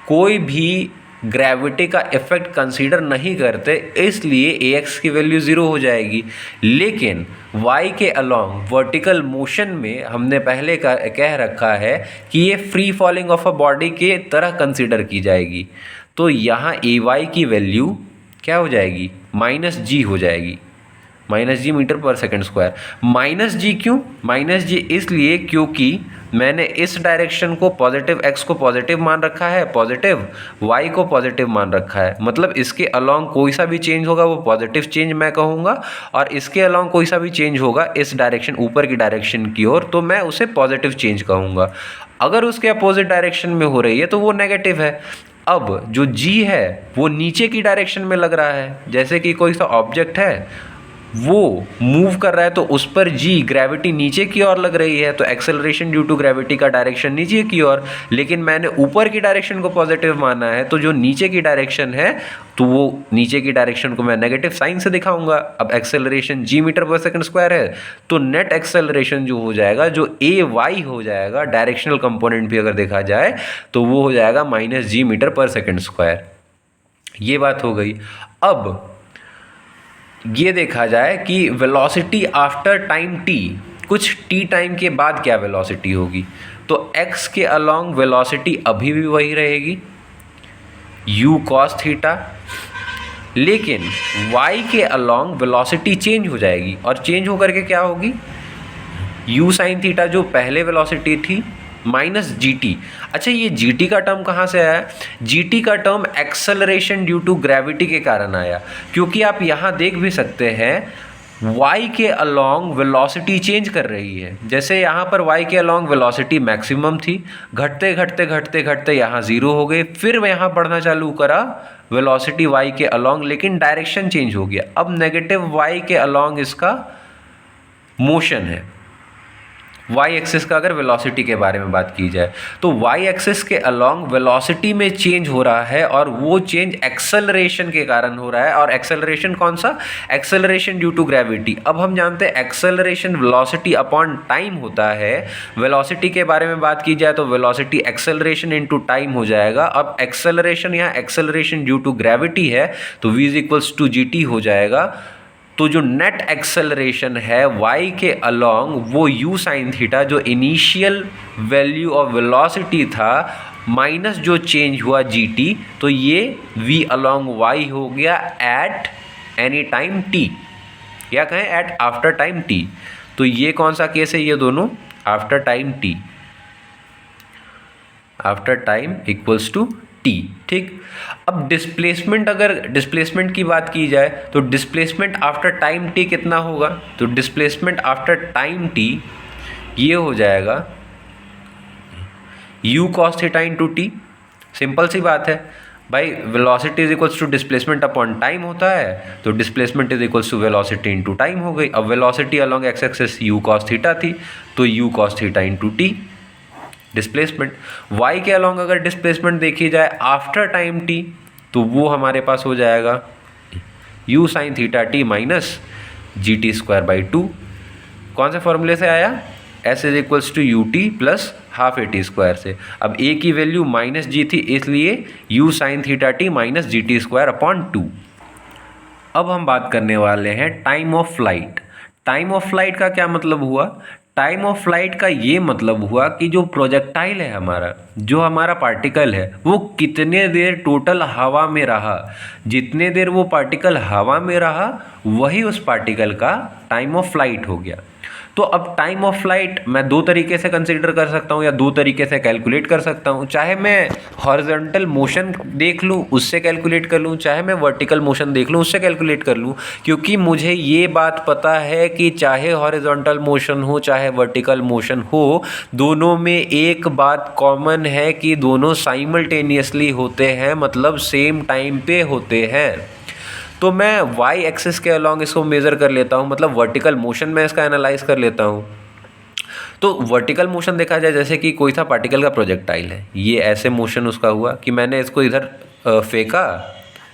कोई भी ग्रेविटी का इफेक्ट कंसीडर नहीं करते, इसलिए ax की वैल्यू 0 हो जाएगी। लेकिन y के अलोंग वर्टिकल मोशन में हमने पहले कह रखा है कि ये free falling of a body के तरह कंसीडर की जाएगी। तो यहाँ ay की वैल्यू क्या हो जाएगी, -g हो जाएगी, -g metre per second square. -g क्यों? -g इसलिए क्योंकि मैंने इस डायरेक्शन को पॉजिटिव, x को पॉजिटिव मान रखा है, पॉजिटिव, y को पॉजिटिव मान रखा है, मतलब इसके अलोंग कोई सा भी चेंज होगा वो पॉजिटिव चेंज मैं कहूँगा, और इसके अलोंग कोई सा भी चेंज होगा इस डायरेक्शन, ऊपर की डायरेक्शन की ओर, तो मैं उसे पॉजिटिव चेंज कहूँगा। अगर उसके अपोजिट डायरेक्शन में हो रही है तो वो नेगेटिव है। अब जो g है वो नीचे की डायरेक्शन में लग रहा है, जैसे कि कोई सा ऑब्जेक्ट है वो मूव कर रहा है तो उस पर जी ग्रेविटी नीचे की ओर लग रही है, तो एक्सेलरेशन ड्यू टू ग्रेविटी का डायरेक्शन नीचे की ओर। लेकिन मैंने ऊपर की डायरेक्शन को पॉजिटिव माना है, तो जो नीचे की डायरेक्शन है तो वो नीचे की डायरेक्शन को मैं नेगेटिव साइन से दिखाऊंगा। अब एक्सेलरेशन जी मीटर पर सेकंड स्क्वायर है, तो नेट एक्सेलरेशन जो हो जाएगा, जो ay हो जाएगा, डायरेक्शनल कंपोनेंट भी अगर देखा जाए तो वो हो जाएगा -g metre per second square. ये बात हो गई। अब ये देखा जाए कि वेलोसिटी आफ्टर टाइम t, कुछ t टाइम के बाद क्या वेलोसिटी होगी, तो x के अलोंग वेलोसिटी अभी भी वही रहेगी u cos थीटा, लेकिन y के अलोंग वेलोसिटी चेंज हो जाएगी, और चेंज होकर के क्या होगी, u sin थीटा जो पहले वेलोसिटी थी -gt। अच्छा, ये gt का टर्म कहाँ से आया? gt का term acceleration due to gravity के कारण आया, क्योंकि आप यहाँ देख भी सकते हैं y के अलोंग वेलोसिटी चेंज कर रही है। जैसे यहाँ पर y के अलोंग वेलोसिटी मैक्सिमम थी, घटते घटते घटते घटते यहाँ 0 हो गए, फिर यहाँ बढ़ना चालू करा वेलोसिटी y के अलोंग, लेकिन डायरेक्शन चेंज हो गया। अब नेगेटिव y के अलोंग इसका मोशन है। y एक्सिस का अगर वेलोसिटी के बारे में बात की जाए तो y एक्सिस के अलोंग वेलोसिटी में चेंज हो रहा है, और वो चेंज एक्सेलरेशन के कारण हो रहा है। और एक्सेलरेशन कौन सा? Acceleration due to gravity. अब हम जानते हैं एक्सेलरेशन वेलोसिटी अपॉन टाइम होता है। वेलोसिटी के बारे में बात की जाए तो वेलोसिटी एक्सेलरेशन इनटू टाइम हो जाएगा। अब एक्सेलरेशन यहाँ एक्सेलरेशन ड्यू टू ग्रेविटी है, तो v इक्वल्स टू gt हो जाएगा। तो जो नेट एक्सेलरेशन है y के अलोंग वो u साइन थीटा, जो इनिशियल वैल्यू ऑफ वेलोसिटी था, माइनस जो चेंज हुआ gt, तो ये v अलोंग y हो गया एट एनी टाइम t, या कहें एट आफ्टर टाइम t। तो ये कौन सा केस है? ये दोनों after time t, after time equals to t। ठीक। अब डिस्प्लेसमेंट, अगर डिस्प्लेसमेंट की बात की जाए तो डिस्प्लेसमेंट आफ्टर टाइम t कितना होगा? तो डिस्प्लेसमेंट आफ्टर टाइम t ये हो जाएगा u cos theta into t। Simple सी बात है भाई, velocity is equals to displacement upon time होता है, तो displacement is equals to velocity into time हो गई। अब velocity along X axis u cos theta थी, तो u cos theta into t displacement. y के अलोंग अगर डिस्प्लेसमेंट देखी जाए आफ्टर टाइम t, तो वो हमारे पास हो जाएगा u sine theta t minus g t square by 2। कौन से फॉर्मूले से आया? s is equals to u t plus half A T square से। अब a की वैल्यू -g थी, इसलिए u sine theta t minus g t square upon 2। अब हम बात करने वाले हैं time of flight. Time of flight का क्या मतलब हुआ? टाइम ऑफ फ्लाइट का ये मतलब हुआ कि जो प्रोजेक्टाइल है हमारा, जो हमारा पार्टिकल है, वो कितने देर टोटल हवा में रहा। जितने देर वो पार्टिकल हवा में रहा वही उस पार्टिकल का टाइम ऑफ फ्लाइट हो गया। तो अब टाइम ऑफ फ्लाइट मैं दो तरीके से कंसीडर कर सकता हूँ या दो तरीके से कैलकुलेट कर सकता हूँ। चाहे मैं हॉरिजॉन्टल मोशन देख लूँ उससे कैलकुलेट कर लूँ, चाहे मैं वर्टिकल मोशन देख लूँ उससे कैलकुलेट कर लूँ, क्योंकि मुझे ये बात पता है कि चाहे हॉरिजॉन्टल मोशन हो चाहे वर्टिकल मोशन हो, दोनों में एक बात कॉमन है कि दोनों साइमल्टेनियसली होते हैं, मतलब सेम टाइम पे होते हैं। तो मैं वाई एक्सिस के अलॉन्ग इसको मेज़र कर लेता हूँ, मतलब वर्टिकल मोशन में इसका एनालाइज कर लेता हूँ। तो वर्टिकल मोशन देखा जाए, जैसे कि कोई था पार्टिकल का प्रोजेक्टाइल है, ये ऐसे मोशन उसका हुआ कि मैंने इसको इधर फेंका,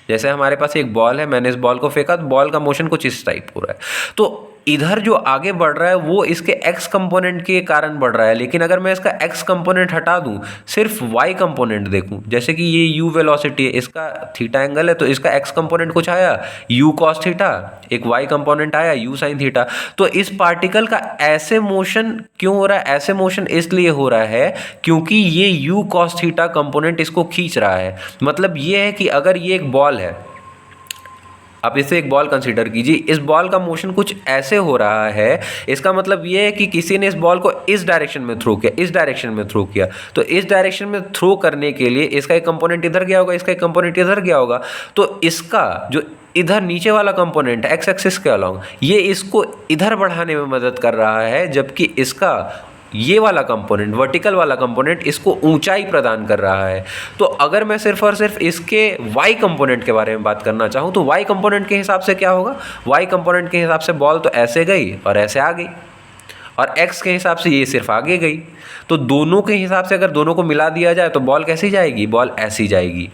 जैसे हमारे पास एक बॉल है, मैंने इस बॉल को फेंका तो बॉल का मोशन कुछ इस टाइप हो रहा है। तो इधर जो आगे बढ़ रहा है वो इसके एक्स कंपोनेंट के कारण बढ़ रहा है, लेकिन अगर मैं इसका एक्स कंपोनेंट हटा दूं, सिर्फ वाई कंपोनेंट देखूं, जैसे कि ये यू वेलोसिटी है, इसका थीटा एंगल है, तो इसका एक्स कंपोनेंट कुछ आया यू कॉस थीटा, एक वाई कंपोनेंट आया यू साइन थीटा। तो इस पार्टिकल का ऐसे मोशन क्यों हो रहा है? ऐसे मोशन इसलिए हो रहा है क्योंकि ये यू कॉस थीटा कंपोनेंट इसको खींच रहा है। मतलब ये है कि अगर ये एक बॉल है, आप इसे एक बॉल कंसीडर कीजिए, इस बॉल का मोशन कुछ ऐसे हो रहा है, इसका मतलब ये है कि किसी ने इस बॉल को इस डायरेक्शन में थ्रो किया, इस डायरेक्शन में थ्रो किया, तो इस डायरेक्शन में थ्रो करने के लिए इसका एक कंपोनेंट इधर गया होगा, इसका एक कंपोनेंट इधर गया होगा, तो इसका जो इधर नीचे वाला कंपोनेंट एक्स एक्सिस के अलॉन्ग, ये इसको इधर बढ़ाने में मदद कर रहा है, जबकि इसका ये वाला कंपोनेंट, वर्टिकल वाला कंपोनेंट, इसको ऊंचाई प्रदान कर रहा है। तो अगर मैं सिर्फ और सिर्फ इसके वाई कंपोनेंट के बारे में बात करना चाहूँ तो वाई कंपोनेंट के हिसाब से क्या होगा? वाई कंपोनेंट के हिसाब से बॉल तो ऐसे गई और ऐसे आ गई, और एक्स के हिसाब से ये सिर्फ आगे गई। तो दोनों के हिसाब से अगर दोनों को मिला दिया जाए तो बॉल कैसी जाएगी? बॉल ऐसी जाएगी।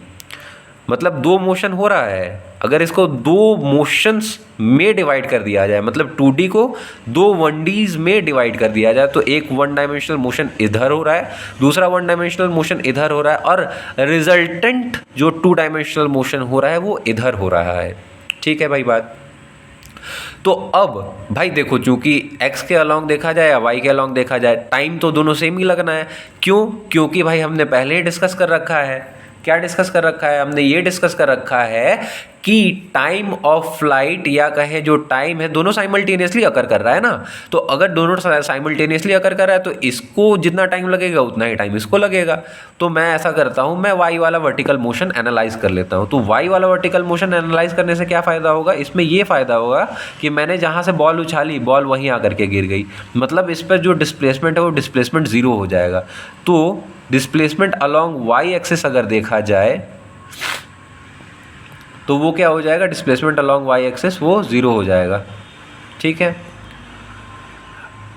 मतलब दो मोशन हो रहा है, अगर इसको दो मोशंस में डिवाइड कर दिया जाए, मतलब 2D को दो 1Ds में डिवाइड कर दिया जाए, तो एक वन डायमेंशनल मोशन इधर हो रहा है, दूसरा वन डायमेंशनल मोशन इधर हो रहा है, और रिजल्टेंट जो 2 डायमेंशनल मोशन हो रहा है वो इधर हो रहा है। ठीक है भाई बात। तो अब भाई देखो, चूंकि x के अलॉन्ग देखा जाए या y के अलॉन्ग देखा जाए, टाइम तो दोनों सेम ही लगना है। क्यों? क्योंकि भाई हमने पहले ही डिस्कस कर रखा है। क्या डिस्कस कर रखा है? हमने ये डिस्कस कर रखा है कि टाइम ऑफ फ्लाइट या कहे जो टाइम है दोनों साइमल्टेनियसली अकर कर रहा है ना। तो अगर दोनों साइमल्टेनियसली अकर कर रहा है तो इसको जितना टाइम लगेगा उतना ही टाइम इसको लगेगा। तो मैं ऐसा करता हूँ, मैं वाई वाला वर्टिकल मोशन एनालाइज कर लेता हूँ। तो वाई वाला वर्टिकल मोशन एनालाइज करने से क्या फ़ायदा होगा? इसमें ये फ़ायदा होगा कि मैंने जहाँ से बॉल उछाली, बॉल वहीं आकर के गिर गई, मतलब इस पर जो डिस्प्लेसमेंट है वो डिस्प्लेसमेंट ज़ीरो हो जाएगा। तो डिस्प्लेसमेंट अलॉन्ग वाई एक्सिस अगर देखा जाए तो वो क्या हो जाएगा? डिस्प्लेसमेंट अलॉन्ग वाई एक्सिस वो ज़ीरो हो जाएगा। ठीक है।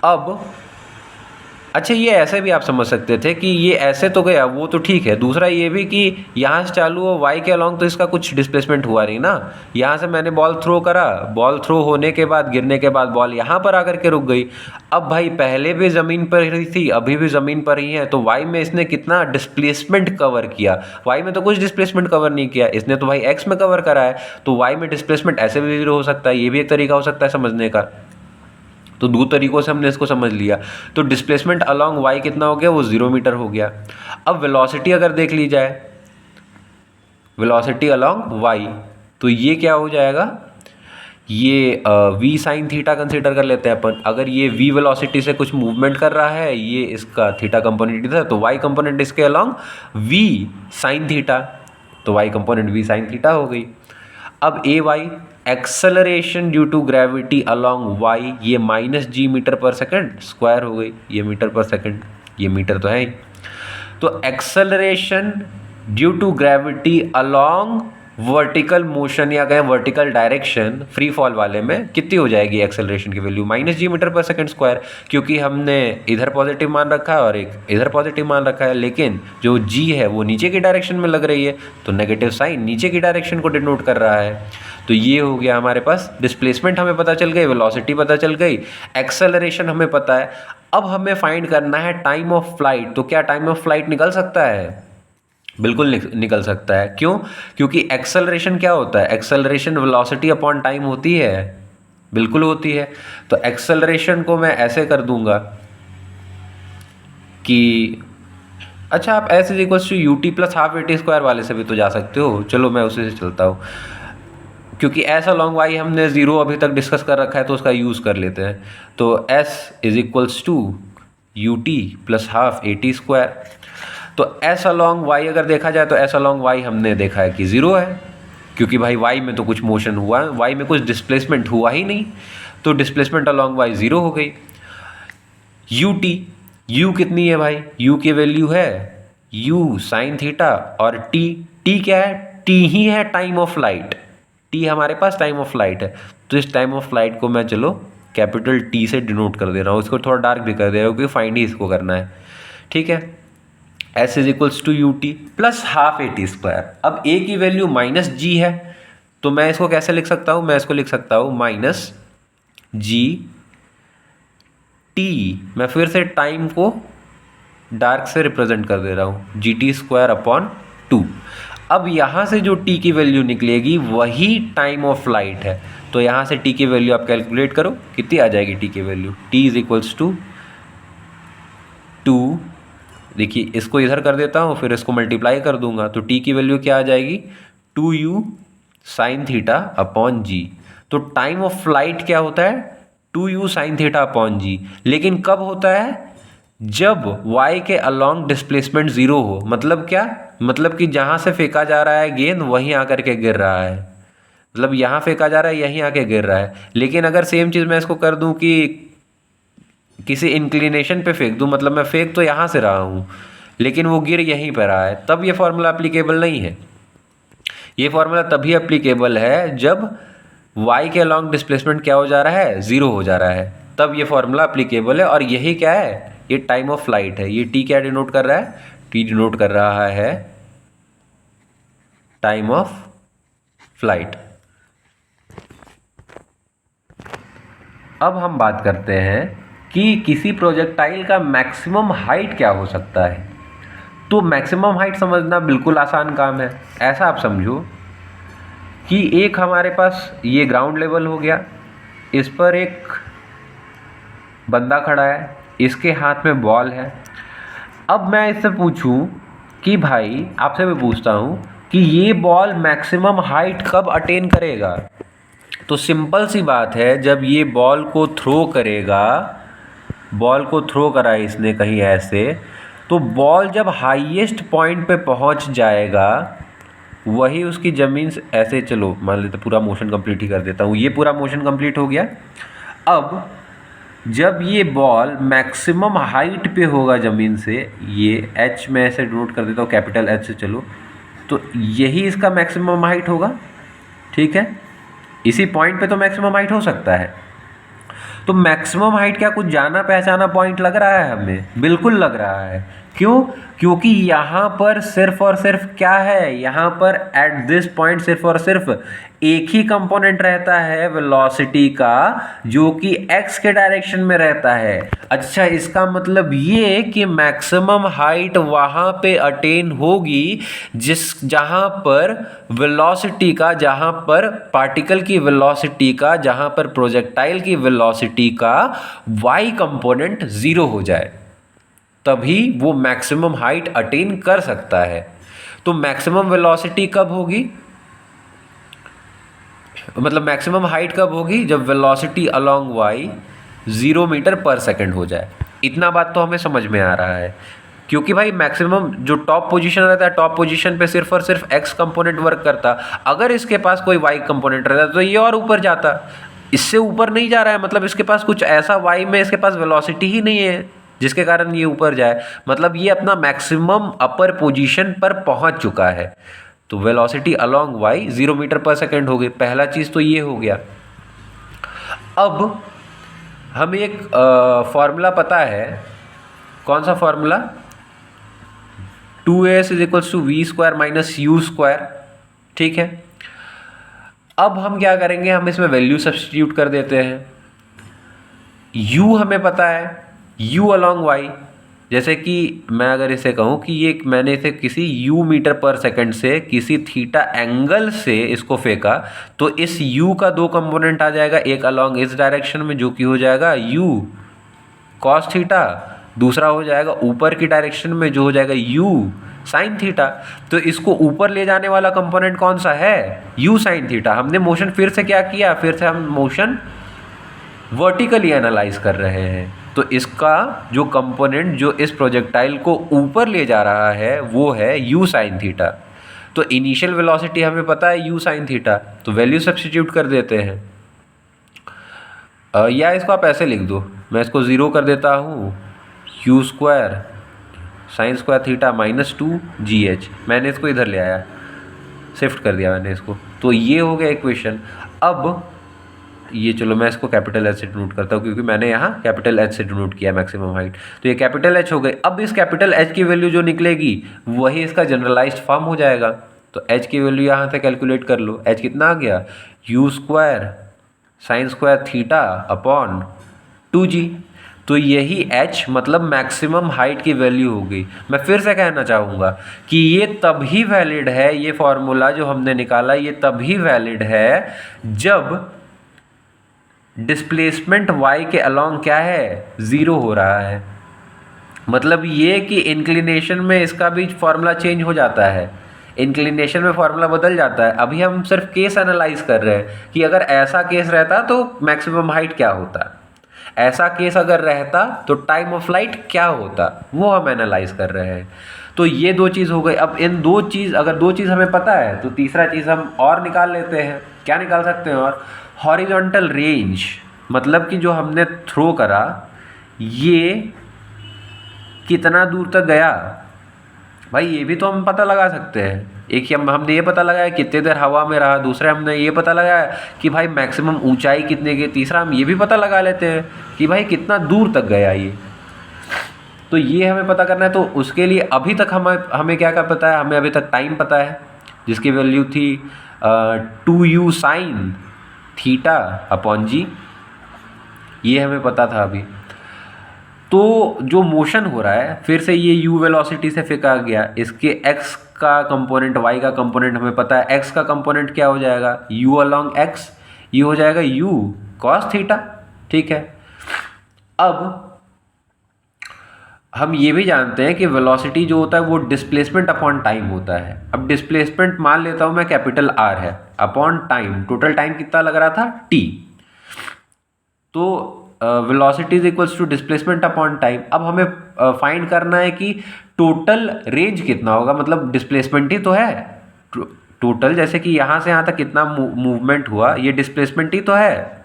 अब अच्छा, ये ऐसे भी आप समझ सकते थे कि ये ऐसे तो गया, वो तो ठीक है। दूसरा ये भी कि यहाँ से चालू हो वाई के अलॉन्ग तो इसका कुछ डिस्प्लेसमेंट हुआ नहीं ना। यहाँ से मैंने बॉल थ्रो करा, बॉल थ्रो होने के बाद, गिरने के बाद बॉल यहाँ पर आकर के रुक गई। अब भाई पहले भी ज़मीन पर ही थी, अभी भी ज़मीन पर ही है, तो वाई में इसने कितना डिस्प्लेसमेंट कवर किया? वाई में तो कुछ डिस्प्लेसमेंट कवर नहीं किया, इसने तो भाई एक्स में कवर करा है। तो वाई में डिस्प्लेसमेंट ऐसे भी ज़ीरो हो सकता है, ये भी एक तरीका हो सकता है समझने का। तो दो तरीकों से हमने इसको समझ लिया। तो डिस्प्लेसमेंट अलॉन्ग वाई कितना हो गया? वो 0 मीटर हो गया। अब वेलोसिटी अगर देख ली जाए, वेलोसिटी अलॉन्ग वाई, तो ये क्या हो जाएगा? ये v साइन थीटा कंसीडर कर लेते हैं अपन। अगर ये v वेलोसिटी से कुछ मूवमेंट कर रहा है, ये इसका थीटा कंपोनेंट इधर, तो y कंपोनेंट इसके अलॉन्ग v साइन थीटा, तो y component v sine theta हो गई। अब A Y acceleration due to gravity along Y, ये -g metre per second square हो गई। ये मीटर पर सेकंड, ये मीटर तो है ही। तो acceleration due to gravity along vertical motion या कहें वर्टिकल डायरेक्शन फ्री फॉल वाले में कितनी हो जाएगी एक्सेलरेशन की value? -g metre per second square, क्योंकि हमने इधर पॉजिटिव मान रखा है और एक इधर पॉजिटिव मान रखा है, लेकिन जो g है वो नीचे की डायरेक्शन में लग रही है, तो नेगेटिव साइन नीचे की डायरेक्शन को डिनोट कर रहा है। तो ये हो गया हमारे पास, डिस्प्लेसमेंट हमें पता चल गई, वेलोसिटी पता चल गई, एक्सेलरेशन हमें पता है। अब हमें फाइंड करना है टाइम ऑफ फ्लाइट। तो क्या टाइम ऑफ फ्लाइट निकल सकता है? बिल्कुल निकल सकता है। क्यों? क्योंकि एक्सेलरेशन क्या होता है? एक्सेलरेशन वेलोसिटी अपॉन टाइम होती है, बिल्कुल होती है। तो एक्सेलरेशन को मैं ऐसे कर दूंगा कि अच्छा, आप s is equal to u t plus half A T square वाले से भी तो जा सकते हो। चलो मैं उसी से चलता हूँ क्योंकि एस अलॉन्ग वाई हमने ज़ीरो अभी तक डिस्कस कर रखा है तो उसका यूज़ कर लेते हैं। तो s is equals to u t plus half A T square. तो एस अलॉन्ग वाई अगर देखा जाए तो एस अलॉन्ग वाई हमने देखा है कि ज़ीरो है, क्योंकि भाई वाई में तो कुछ मोशन हुआ, वाई में कुछ डिस्प्लेसमेंट हुआ ही नहीं, तो डिस्प्लेसमेंट अलॉन्ग वाई ज़ीरो हो गई। यू टी, यू कितनी है भाई, यू की वैल्यू है यू साइन थीटा, और टी, टी क्या है, टी ही है टाइम ऑफ लाइट, टी हमारे पास टाइम ऑफ लाइट है। तो इस टाइम ऑफ लाइट को मैं चलो कैपिटल टी से डिनोट कर दे रहा हूँ, इसको थोड़ा डार्क भी कर दे रहा हूँ क्योंकि फाइंड ही इसको करना है, ठीक है। S is equals to u t plus half A T square. अब ए की वैल्यू माइनस जी है, तो मैं इसको कैसे लिख सकता हूँ, मैं इसको लिख सकता हूँ माइनस जी टी, मैं फिर से टाइम को डार्क से रिप्रेजेंट कर दे रहा हूँ, जी टी स्क्वायर अपॉन टू। अब यहाँ से जो टी की वैल्यू निकलेगी वही टाइम ऑफ लाइट है, तो यहाँ से टी की वैल्यू आप कैलकुलेट करो कितनी आ जाएगी टी की value, t is equals to two, देखिए इसको इधर कर देता हूँ फिर इसको मल्टीप्लाई कर दूंगा, तो टी की वैल्यू क्या आ जाएगी, two you sine theta upon G. तो टाइम ऑफ फ्लाइट क्या होता है, two you sine theta upon G, लेकिन कब होता है, जब y के अलॉन्ग डिस्प्लेसमेंट ज़ीरो हो। मतलब क्या, मतलब कि जहाँ से फेंका जा रहा है गेंद वहीं आकर के गिर रहा है, मतलब यहाँ फेंका जा रहा है यहीं आके गिर रहा है। लेकिन अगर सेम चीज़ मैं इसको कर दूं कि किसी इंक्लिनेशन पे फेंक दूं, मतलब मैं फेंक तो यहाँ से रहा हूँ लेकिन वो गिर यहीं पर रहा है, तब ये फॉर्मूला एप्लीकेबल नहीं है। ये फॉर्मूला तभी एप्लीकेबल है जब y के अलॉन्ग डिस्प्लेसमेंट क्या हो जा रहा है, ज़ीरो हो जा रहा है, तब ये फॉर्मूला एप्लीकेबल है। और यही क्या है, ये टाइम ऑफ फ्लाइट है। ये t क्या डिनोट कर रहा है, t डिनोट कर रहा है टाइम ऑफ फ्लाइट। अब हम बात करते हैं कि किसी प्रोजेक्टाइल का मैक्सिमम हाइट क्या हो सकता है। तो मैक्सिमम हाइट समझना बिल्कुल आसान काम है। ऐसा आप समझो कि एक हमारे पास ये ग्राउंड लेवल हो गया, इस पर एक बंदा खड़ा है, इसके हाथ में बॉल है। अब मैं इससे पूछूं कि भाई, आपसे मैं पूछता हूं कि ये बॉल मैक्सिमम हाइट कब अटेन करेगा। तो सिंपल सी बात है, जब ये बॉल को थ्रो करेगा, बॉल को थ्रो करा इसने कहीं ऐसे, तो बॉल जब हाईएस्ट पॉइंट पे पहुंच जाएगा वही उसकी ज़मीन से ऐसे, चलो मान लेते पूरा मोशन कंप्लीट ही कर देता हूँ, ये पूरा मोशन कंप्लीट हो गया। अब जब ये बॉल मैक्सिमम हाइट पे होगा ज़मीन से, ये एच में ऐसे नोट कर देता हूँ कैपिटल एच से, चलो, तो यही इसका मैक्सिमम हाइट होगा, ठीक है। इसी पॉइंट पे तो मैक्सिमम हाइट हो सकता है। तो मैक्सिमम हाइट क्या कुछ जाना पहचाना पॉइंट लग रहा है हमें, बिल्कुल लग रहा है। क्यों, क्योंकि यहाँ पर सिर्फ और सिर्फ क्या है, यहाँ पर एट दिस पॉइंट सिर्फ और सिर्फ एक ही कंपोनेंट रहता है वेलोसिटी का, जो कि एक्स के डायरेक्शन में रहता है। अच्छा, इसका मतलब ये कि मैक्सिमम हाइट वहाँ पे अटेन होगी जहाँ पर वेलोसिटी का, जहाँ पर पार्टिकल की वेलोसिटी का, जहाँ पर प्रोजेक्टाइल की वेलोसिटी का वाई कंपोनेंट ज़ीरो हो जाए, तभी वो मैक्सिमम हाइट अटेन कर सकता है। तो मैक्सिमम वेलोसिटी कब होगी, मतलब मैक्सिमम हाइट कब होगी, जब velocity along Y 0 metre per second हो जाए। इतना बात तो हमें समझ में आ रहा है, क्योंकि भाई मैक्सिमम जो टॉप पोजीशन रहता है, टॉप पोजीशन पे सिर्फ और सिर्फ एक्स कंपोनेंट वर्क करता। अगर इसके पास कोई वाई कंपोनेंट रहता तो ये और ऊपर जाता, इससे ऊपर नहीं जा रहा है, मतलब इसके पास कुछ ऐसा वाई में इसके पास वेलोसिटी ही नहीं है जिसके कारण ये ऊपर जाए, मतलब ये अपना मैक्सिमम अपर पोजीशन पर पहुंच चुका है। तो velocity along Y 0 metre per second हो गई, पहला चीज़ तो ये हो गया। अब हमें एक फॉर्मूला पता है, कौन सा formula, 2as is equals to v square minus u square, ठीक है। अब हम क्या करेंगे, हम इसमें वैल्यू सब्स्टिट्यूट कर देते हैं। u हमें पता है, u अलोंग y, जैसे कि मैं अगर इसे कहूँ कि ये मैंने इसे किसी u मीटर पर सेकंड से किसी थीटा एंगल से इसको फेंका, तो इस u का दो कंपोनेंट आ जाएगा, एक अलोंग इस डायरेक्शन में जो कि हो जाएगा u कॉस थीटा, दूसरा हो जाएगा ऊपर की डायरेक्शन में जो हो जाएगा u साइन थीटा। तो इसको ऊपर ले जाने वाला कंपोनेंट कौन सा है, यू साइन थीटा। हमने मोशन फिर से क्या किया, फिर से हम मोशन वर्टिकली एनालाइज कर रहे हैं। तो इसका जो कंपोनेंट जो इस प्रोजेक्टाइल को ऊपर ले जा रहा है वो है यू साइन थीटा। तो इनिशियल वेलोसिटी हमें पता है यू साइन थीटा, तो वैल्यू सब्स्टिट्यूट कर देते हैं। या इसको आप ऐसे लिख दो, मैं इसको 0 कर देता हूँ, you square sine square theta -2 GH। मैंने इसको इधर ले आया, शिफ्ट कर दिया मैंने इसको। तो ये हो गया इक्वेशन। अब ये चलो मैं इसको कैपिटल एच से डिनोट करता हूँ, क्योंकि मैंने यहाँ कैपिटल एच से डिनोट किया मैक्सिमम हाइट। तो ये कैपिटल एच हो गई। अब इस कैपिटल एच की वैल्यू जो निकलेगी वही इसका जनरलाइज्ड फॉर्म हो जाएगा। तो एच की वैल्यू यहाँ से कैलकुलेट कर लो। एच कितना आ गया, you square sine square theta upon 2G। तो यही h मतलब मैक्सिमम हाइट की वैल्यू हो गई। मैं फिर से कहना चाहूँगा कि ये तभी वैलिड है, ये फॉर्मूला जो हमने निकाला ये तभी वैलिड है जब डिस्प्लेसमेंट y के अलॉन्ग क्या है, 0 हो रहा है। मतलब ये कि इंक्लिनेशन में इसका भी फॉर्मूला चेंज हो जाता है, इंक्लिनेशन में फॉर्मूला बदल जाता है। अभी हम सिर्फ केस एनालाइज कर रहे हैं कि अगर ऐसा केस रहता तो मैक्सिमम हाइट क्या होता, ऐसा केस अगर रहता तो टाइम ऑफ फ्लाइट क्या होता, वो हम एनालाइज कर रहे हैं। तो ये दो चीज़ हो गई। अब इन दो चीज़, अगर दो चीज़ हमें पता है तो तीसरा चीज़ हम और निकाल लेते हैं। क्या निकाल सकते हैं, और हॉरिजॉन्टल रेंज, मतलब कि जो हमने थ्रो करा ये कितना दूर तक गया, भाई ये भी तो हम पता लगा सकते हैं। एक हमने ये पता लगाया कितने देर हवा में रहा, दूसरा हमने ये पता लगाया कि भाई मैक्सिमम ऊंचाई कितने की, तीसरा हम ये भी पता लगा लेते हैं कि भाई कितना दूर तक गया ये। तो ये हमें पता करना है। तो उसके लिए अभी तक हमें क्या क्या पता है, हमें अभी तक टाइम पता है जिसकी वैल्यू थी 2u sign theta upon G, ये हमें पता था अभी। तो जो मोशन हो रहा है फिर से ये u वेलोसिटी से फेंका गया, इसके x का कंपोनेंट y का कंपोनेंट हमें पता है। x का कंपोनेंट क्या हो जाएगा, u अलॉन्ग x, ये हो जाएगा u cos थीटा। ठीक है, अब हम ये भी जानते हैं कि वेलोसिटी जो होता है वो डिस्प्लेसमेंट अपॉन टाइम होता है। अब डिस्प्लेसमेंट मान लेता हूँ मैं कैपिटल R है, अपॉन टाइम, टोटल टाइम कितना लग रहा था t। तो velocity is equals to displacement upon time. अब हमें फाइंड करना है कि टोटल रेंज कितना होगा, मतलब डिस्प्लेसमेंट ही तो है टोटल, जैसे कि यहाँ से यहाँ तक कितना मूवमेंट हुआ ये डिस्प्लेसमेंट ही तो है,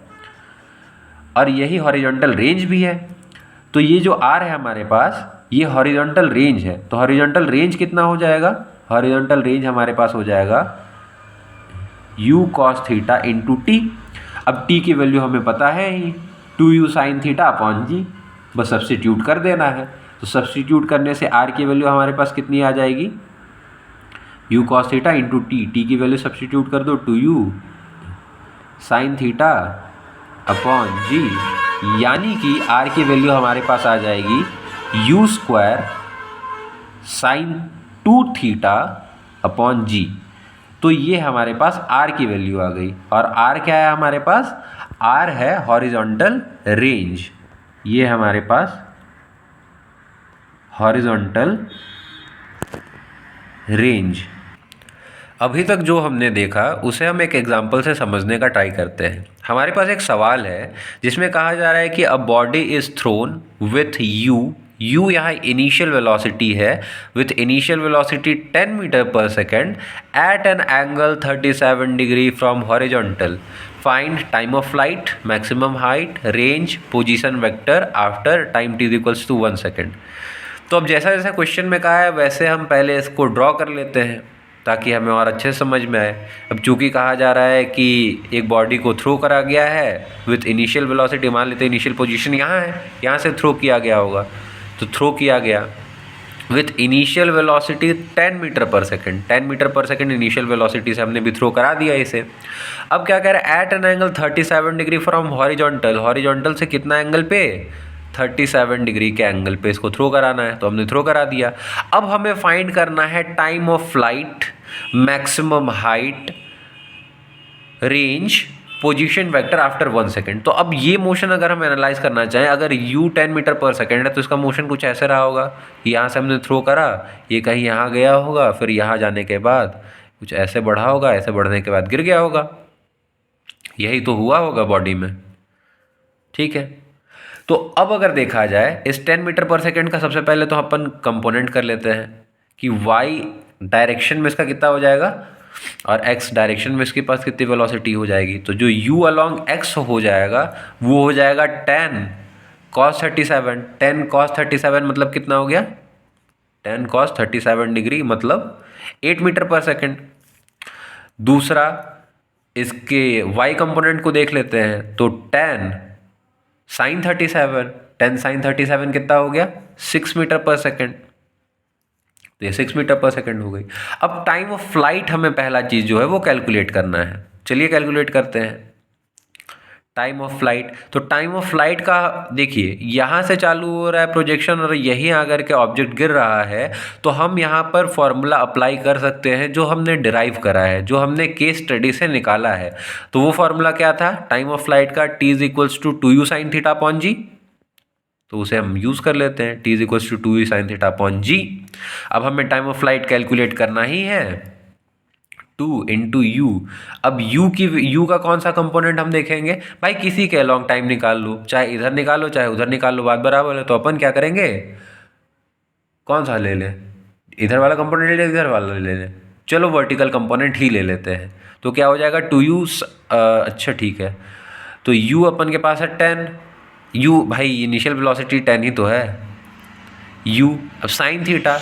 और यही हॉरिजॉन्टल रेंज भी है। तो ये जो R है हमारे पास ये हॉरिजॉन्टल रेंज है। तो हॉरिजॉन्टल रेंज कितना हो जाएगा, हॉरिजॉन्टल रेंज हमारे पास हो जाएगा u cos theta into T. अब t की वैल्यू हमें पता है ही 2u साइन थीटा अपॉन जी, बस सब्स्टिट्यूट कर देना है। तो सब्स्टिट्यूट करने से r की वैल्यू हमारे पास कितनी आ जाएगी, u cos theta into T, T की वैल्यू सब्स्टिट्यूट कर दो 2u साइन थीटा अपॉन जी, यानी कि r की वैल्यू हमारे पास आ जाएगी u square sine 2 theta upon G. तो ये हमारे पास r की वैल्यू आ गई। और r क्या है हमारे पास, r है हॉरिजॉन्टल रेंज, ये हमारे पास हॉरिजॉन्टल रेंज। अभी तक जो हमने देखा उसे हम एक एग्जांपल से समझने का ट्राई करते हैं। हमारे पास एक सवाल है जिसमें कहा जा रहा है कि a body is thrown with u यहाँ इनिशियल वेलोसिटी है, विथ इनिशियल वेलोसिटी 10 मीटर पर second at an angle 37 degree from horizontal. Find time of flight, maximum height, range, position vector after time t equals to 1 second. तो अब जैसा जैसा question में कहा है वैसे हम पहले इसको ड्रॉ कर लेते हैं ताकि हमें और अच्छे से समझ में आए। अब चूंकि कहा जा रहा है कि एक बॉडी को थ्रो करा गया है विथ इनिशियल वेलोसिटी, मान लेते हैं इनिशियल पोजीशन यहाँ है, यहाँ से थ्रो किया गया होगा। तो थ्रो किया गया विथ इनिशियल वेलोसिटी 10 मीटर पर सेकेंड, 10 मीटर पर सेकेंड इनिशियल वेलोसिटी से हमने भी थ्रो करा दिया इसे। अब क्या कह रहा है, at an angle 37 degree from horizontal, horizontal से कितना एंगल पे, 37 डिग्री के एंगल पे इसको थ्रो कराना है। तो हमने थ्रो करा दिया। अब हमें फाइंड करना है time of flight, maximum height, range, position vector after 1 second. तो अब ये मोशन अगर हम एनालाइज करना चाहें, अगर u 10 मीटर पर सेकेंड है तो इसका मोशन कुछ ऐसे रहा होगा, यहाँ से हमने थ्रो करा, ये कहीं यहाँ गया होगा, फिर यहाँ जाने के बाद कुछ ऐसे बढ़ा होगा, ऐसे बढ़ने के बाद गिर गया होगा। यही तो हुआ होगा बॉडी में, ठीक है। तो अब अगर देखा जाए इस 10 मीटर पर सेकेंड का, सबसे पहले तो अपन कंपोनेंट कर लेते हैं कि y डायरेक्शन में इसका कितना हो जाएगा और x डायरेक्शन में इसके पास कितनी वेलोसिटी हो जाएगी। तो जो u अलॉन्ग x हो जाएगा वो हो जाएगा 10 cos 37। 10 cos 37 मतलब कितना हो गया, 10 cos 37 डिग्री मतलब 8 मीटर पर सेकेंड। दूसरा इसके y कंपोनेंट को देख लेते हैं, तो 10 sin 37, 10 sin 37 कितना हो गया, 6 मीटर पर सेकेंड। तो ये 6 मीटर पर सेकेंड हो गई। अब टाइम ऑफ फ्लाइट हमें पहला चीज़ जो है वो कैलकुलेट करना है। चलिए कैलकुलेट करते हैं टाइम ऑफ फ्लाइट। तो टाइम ऑफ फ्लाइट का देखिए, यहाँ से चालू हो रहा है प्रोजेक्शन और यहीं आकर के ऑब्जेक्ट गिर रहा है, तो हम यहाँ पर फॉर्मूला अप्लाई कर सकते हैं जो हमने डिराइव करा है, जो हमने केस स्टडी से निकाला है। तो वो फॉर्मूला क्या था टाइम ऑफ फ्लाइट का, t is equals to 2u sin theta upon G. तो उसे हम यूज़ कर लेते हैं, t is equals to 2u sin theta upon G. अब हमें टाइम ऑफ फ्लाइट कैलकुलेट करना ही है, 2 इंटू यू। अब u का कौन सा कंपोनेंट हम देखेंगे भाई, किसी के लॉन्ग टाइम निकाल लो, चाहे इधर निकालो चाहे उधर निकाल लो, बात बराबर है। तो अपन क्या करेंगे, कौन सा ले लें, इधर वाला कंपोनेंट ले लें, इधर वाला ले लें, चलो वर्टिकल कंपोनेंट ही ले लेते हैं। तो क्या हो जाएगा 2u, अच्छा ठीक है। तो u अपन के पास है 10, u भाई इनिशियल वेलोसिटी 10 ही तो है, u। अब sine theta,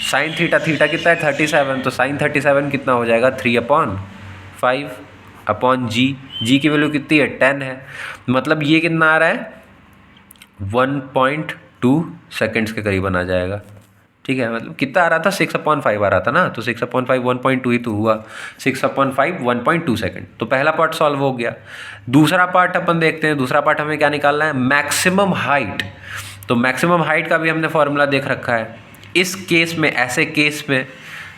sine theta, theta कितना है 37, तो साइन 37 कितना हो जाएगा 3/5 अपॉन जी। जी की वैल्यू कितनी है 10 है, मतलब ये कितना आ रहा है 1.2 सेकेंड्स के करीबन आ जाएगा, ठीक है। मतलब कितना आ रहा था 6/5 आ रहा था ना, तो 6/5 1.2 ही तो हुआ, 6/5 1.2 सेकेंड। तो पहला पार्ट सॉल्व हो गया। दूसरा पार्ट अपन देखते हैं, दूसरा पार्ट हमें क्या निकालना है, मैक्सिमम हाइट। तो मैक्सिमम हाइट का भी हमने फॉर्मूला देख रखा है, इस केस में, ऐसे केस में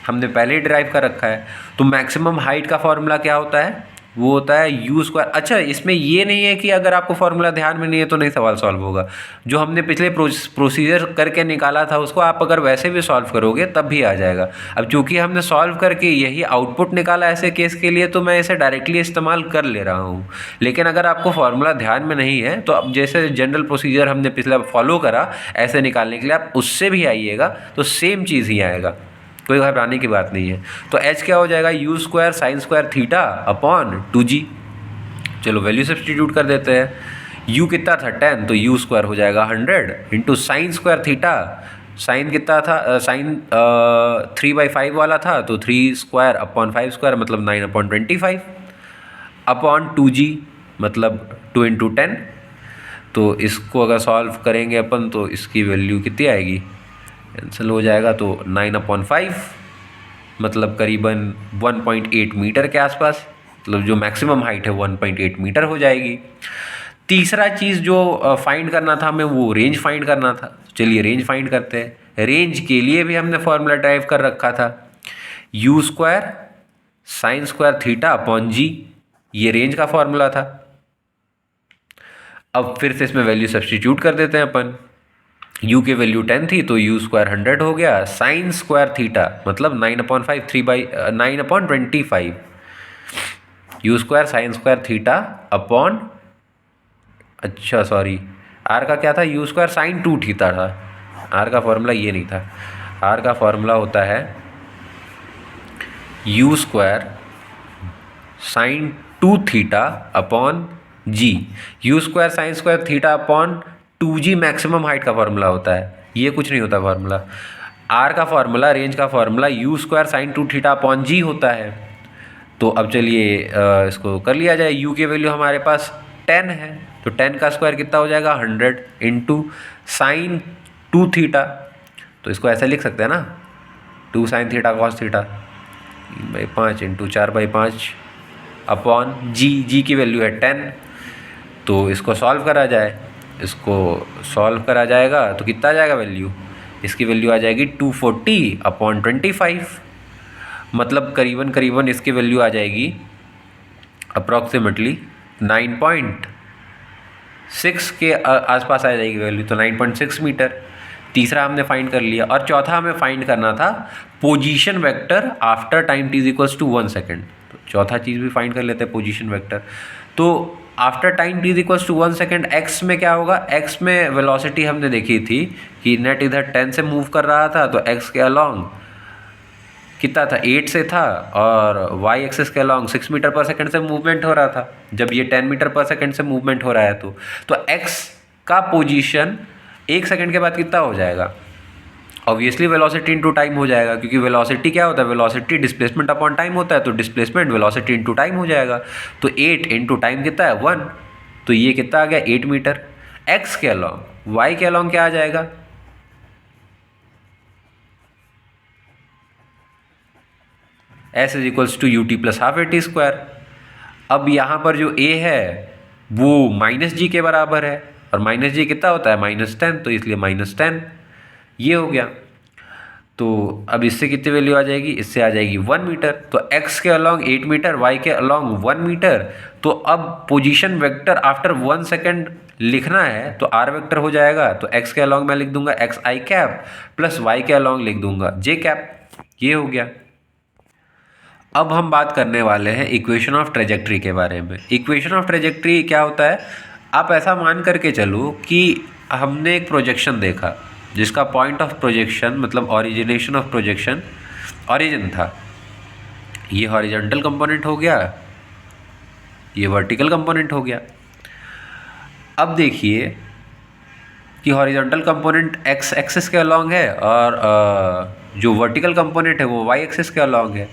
हमने पहले ही ड्राइव कर रखा है। तो मैक्सिमम हाइट का फॉर्मूला क्या होता है, वो होता है यू स्क्वायर। अच्छा, इसमें ये नहीं है कि अगर आपको फॉर्मूला ध्यान में नहीं है तो नहीं सवाल सॉल्व होगा, जो हमने पिछले प्रोसीजर करके निकाला था उसको आप अगर वैसे भी सॉल्व करोगे तब भी आ जाएगा। अब चूंकि हमने सॉल्व करके यही आउटपुट निकाला ऐसे केस के लिए, तो मैं इसे डायरेक्टली इस्तेमाल कर ले रहा हूँ। लेकिन अगर आपको फॉर्मूला ध्यान में नहीं है तो अब जैसे जनरल प्रोसीजर हमने पिछला फॉलो करा ऐसे निकालने के लिए, आप उससे भी आइएगा तो सेम चीज़ ही आएगा, कोई घबराने की बात नहीं है। तो h क्या हो जाएगा, you square sine square theta upon 2g। चलो वैल्यू सब्सटीट्यूट कर देते हैं, u कितना था 10, तो u स्क्वायर हो जाएगा 100 into sine square theta, sine कितना था, साइन 3/5 वाला था, तो 3 स्क्वायर अपॉन 5 स्क्वायर मतलब 9/25 अपॉन 2g मतलब 2 इंटू 10। तो इसको अगर सॉल्व करेंगे अपन तो इसकी वैल्यू कितनी आएगी, कैंसिल हो जाएगा, तो 9/5 मतलब करीबन 1.8 मीटर के आसपास, मतलब जो मैक्सिमम हाइट है 1.8 मीटर हो जाएगी। तीसरा चीज़ जो फाइंड करना था हमें, वो रेंज फाइंड करना था। चलिए रेंज फाइंड करते हैं। रेंज के लिए भी हमने फॉर्मूला ड्राइव कर रखा था, U square sine square theta upon G, ये रेंज का फॉर्मूला था। अब फिर से इसमें वैल्यू सब्सटीट्यूट कर देते हैं अपन, u की वैल्यू 10 थी तो u स्क्वायर 100 हो गया, साइन स्क्वायर थीटा मतलब 9/5 9/25, u square sine square theta upon, अच्छा सॉरी r का क्या था, u स्क्वायर साइन 2 थीटा था, r का फॉर्मूला ये नहीं था, r का फॉर्मूला होता है u square sine 2 theta upon g। u square sine square theta upon 2g maximum height का फार्मूला होता है, ये कुछ नहीं होता फार्मूला। r का फार्मूला, रेंज का formula u square sine 2 theta upon g होता है। तो अब चलिए इसको कर लिया जाए, u की वैल्यू हमारे पास 10 है, तो 10 का स्क्वायर कितना हो जाएगा 100 इंटू साइन 2 थीटा, तो इसको ऐसे लिख सकते हैं ना, 2 sine theta cos theta 3/5 into 4/5 upon G की वैल्यू है 10। तो इसको सॉल्व करा जाए, इसको सॉल्व करा जाएगा तो कितना आ जाएगा वैल्यू, इसकी वैल्यू आ जाएगी 240/25, मतलब करीबन इसकी वैल्यू आ जाएगी अप्रॉक्सीमेटली 9.6 के आसपास आ जाएगी वैल्यू, तो 9.6 मीटर। तीसरा हमने फाइंड कर लिया। और चौथा हमें फाइंड करना था position vector after time t equals to 1 second. तो चौथा चीज़ भी फाइंड कर लेते हैं, पोजीशन वेक्टर। तो after time t equals to 1 second x में क्या होगा, x में वेलोसिटी हमने देखी थी कि नेट इधर 10 से मूव कर रहा था, तो x के अलॉन्ग कितना था, 8 से था, और y एक्सिस के अलॉन्ग 6 मीटर पर सेकंड से मूवमेंट हो रहा था। जब ये 10 मीटर पर सेकंड से मूवमेंट हो रहा है तो x का पोजीशन 1 सेकंड के बाद कितना हो जाएगा, ऑब्वियसली वेलोसिटी इनटू टाइम हो जाएगा, क्योंकि वेलोसिटी क्या होता है, वेलोसिटी डिस्प्लेसमेंट अपॉन टाइम होता है, तो डिस्प्लेसमेंट वेलोसिटी इनटू टाइम हो जाएगा। तो 8 इंटू टाइम कितना है 1, तो ये कितना आ गया 8 मीटर। x के अलॉन्ग, y के अलॉन्ग क्या आ जाएगा, s is equals to u t plus half A T square. अब यहाँ पर जो a है वो -g के बराबर है, और -g कितना होता है -10, तो इसलिए -10 ये हो गया। तो अब इससे कितनी वैल्यू आ जाएगी, इससे आ जाएगी 1 मीटर। तो x के अलॉन्ग 8 मीटर, y के अलॉन्ग 1 मीटर। तो अब पोजीशन वेक्टर आफ्टर 1 सेकेंड लिखना है तो r वेक्टर हो जाएगा। तो x के अलॉन्ग मैं लिख दूंगा एक्स आई कैप, प्लस y के अलॉन्ग लिख दूंगा j कैप। ये हो गया। अब हम बात करने वाले हैं इक्वेशन ऑफ ट्रेजेक्ट्री के बारे में। इक्वेशन ऑफ ट्रेजेक्ट्री क्या होता है, आप ऐसा मान करके चलो कि हमने एक प्रोजेक्शन देखा जिसका पॉइंट ऑफ प्रोजेक्शन मतलब ओरिजिनेशन ऑफ प्रोजेक्शन ओरिजिन था। ये हॉरिजॉन्टल कंपोनेंट हो गया, ये वर्टिकल कंपोनेंट हो गया। अब देखिए कि हॉरिजॉन्टल कंपोनेंट x एक्सिस के अलॉन्ग है, और जो वर्टिकल कंपोनेंट है वो y एक्सिस के अलॉन्ग है।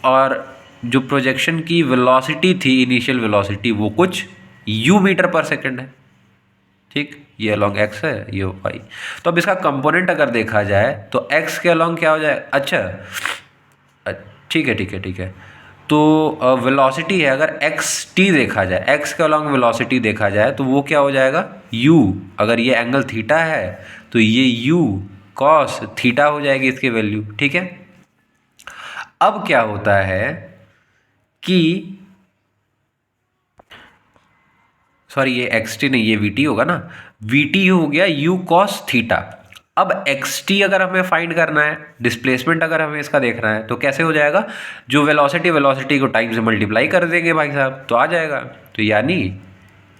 और जो प्रोजेक्शन की वेलोसिटी थी, इनिशियल वेलोसिटी, वो कुछ u मीटर पर सेकंड है। ठीक, ये अलॉन्ग x है, ये y। तो अब इसका कंपोनेंट अगर देखा जाए तो x के अलॉन्ग क्या हो जाए, अच्छा ठीक है ठीक है ठीक है। तो वेलोसिटी है, अगर x t देखा जाए, x के अलॉन्ग वेलोसिटी देखा जाए तो वो क्या हो जाएगा u। अगर ये एंगल थीटा है तो ये u कॉस थीटा हो जाएगी इसकी वैल्यू। ठीक है। अब क्या होता है कि सॉरी ये xt नहीं, ये vt होगा ना, vt हो गया u cos थीटा। अब xt अगर हमें फाइंड करना है, डिस्प्लेसमेंट अगर हमें इसका देखना है, तो कैसे हो जाएगा, जो वेलोसिटी को टाइम से मल्टीप्लाई कर देंगे भाई साहब, तो आ जाएगा। तो यानी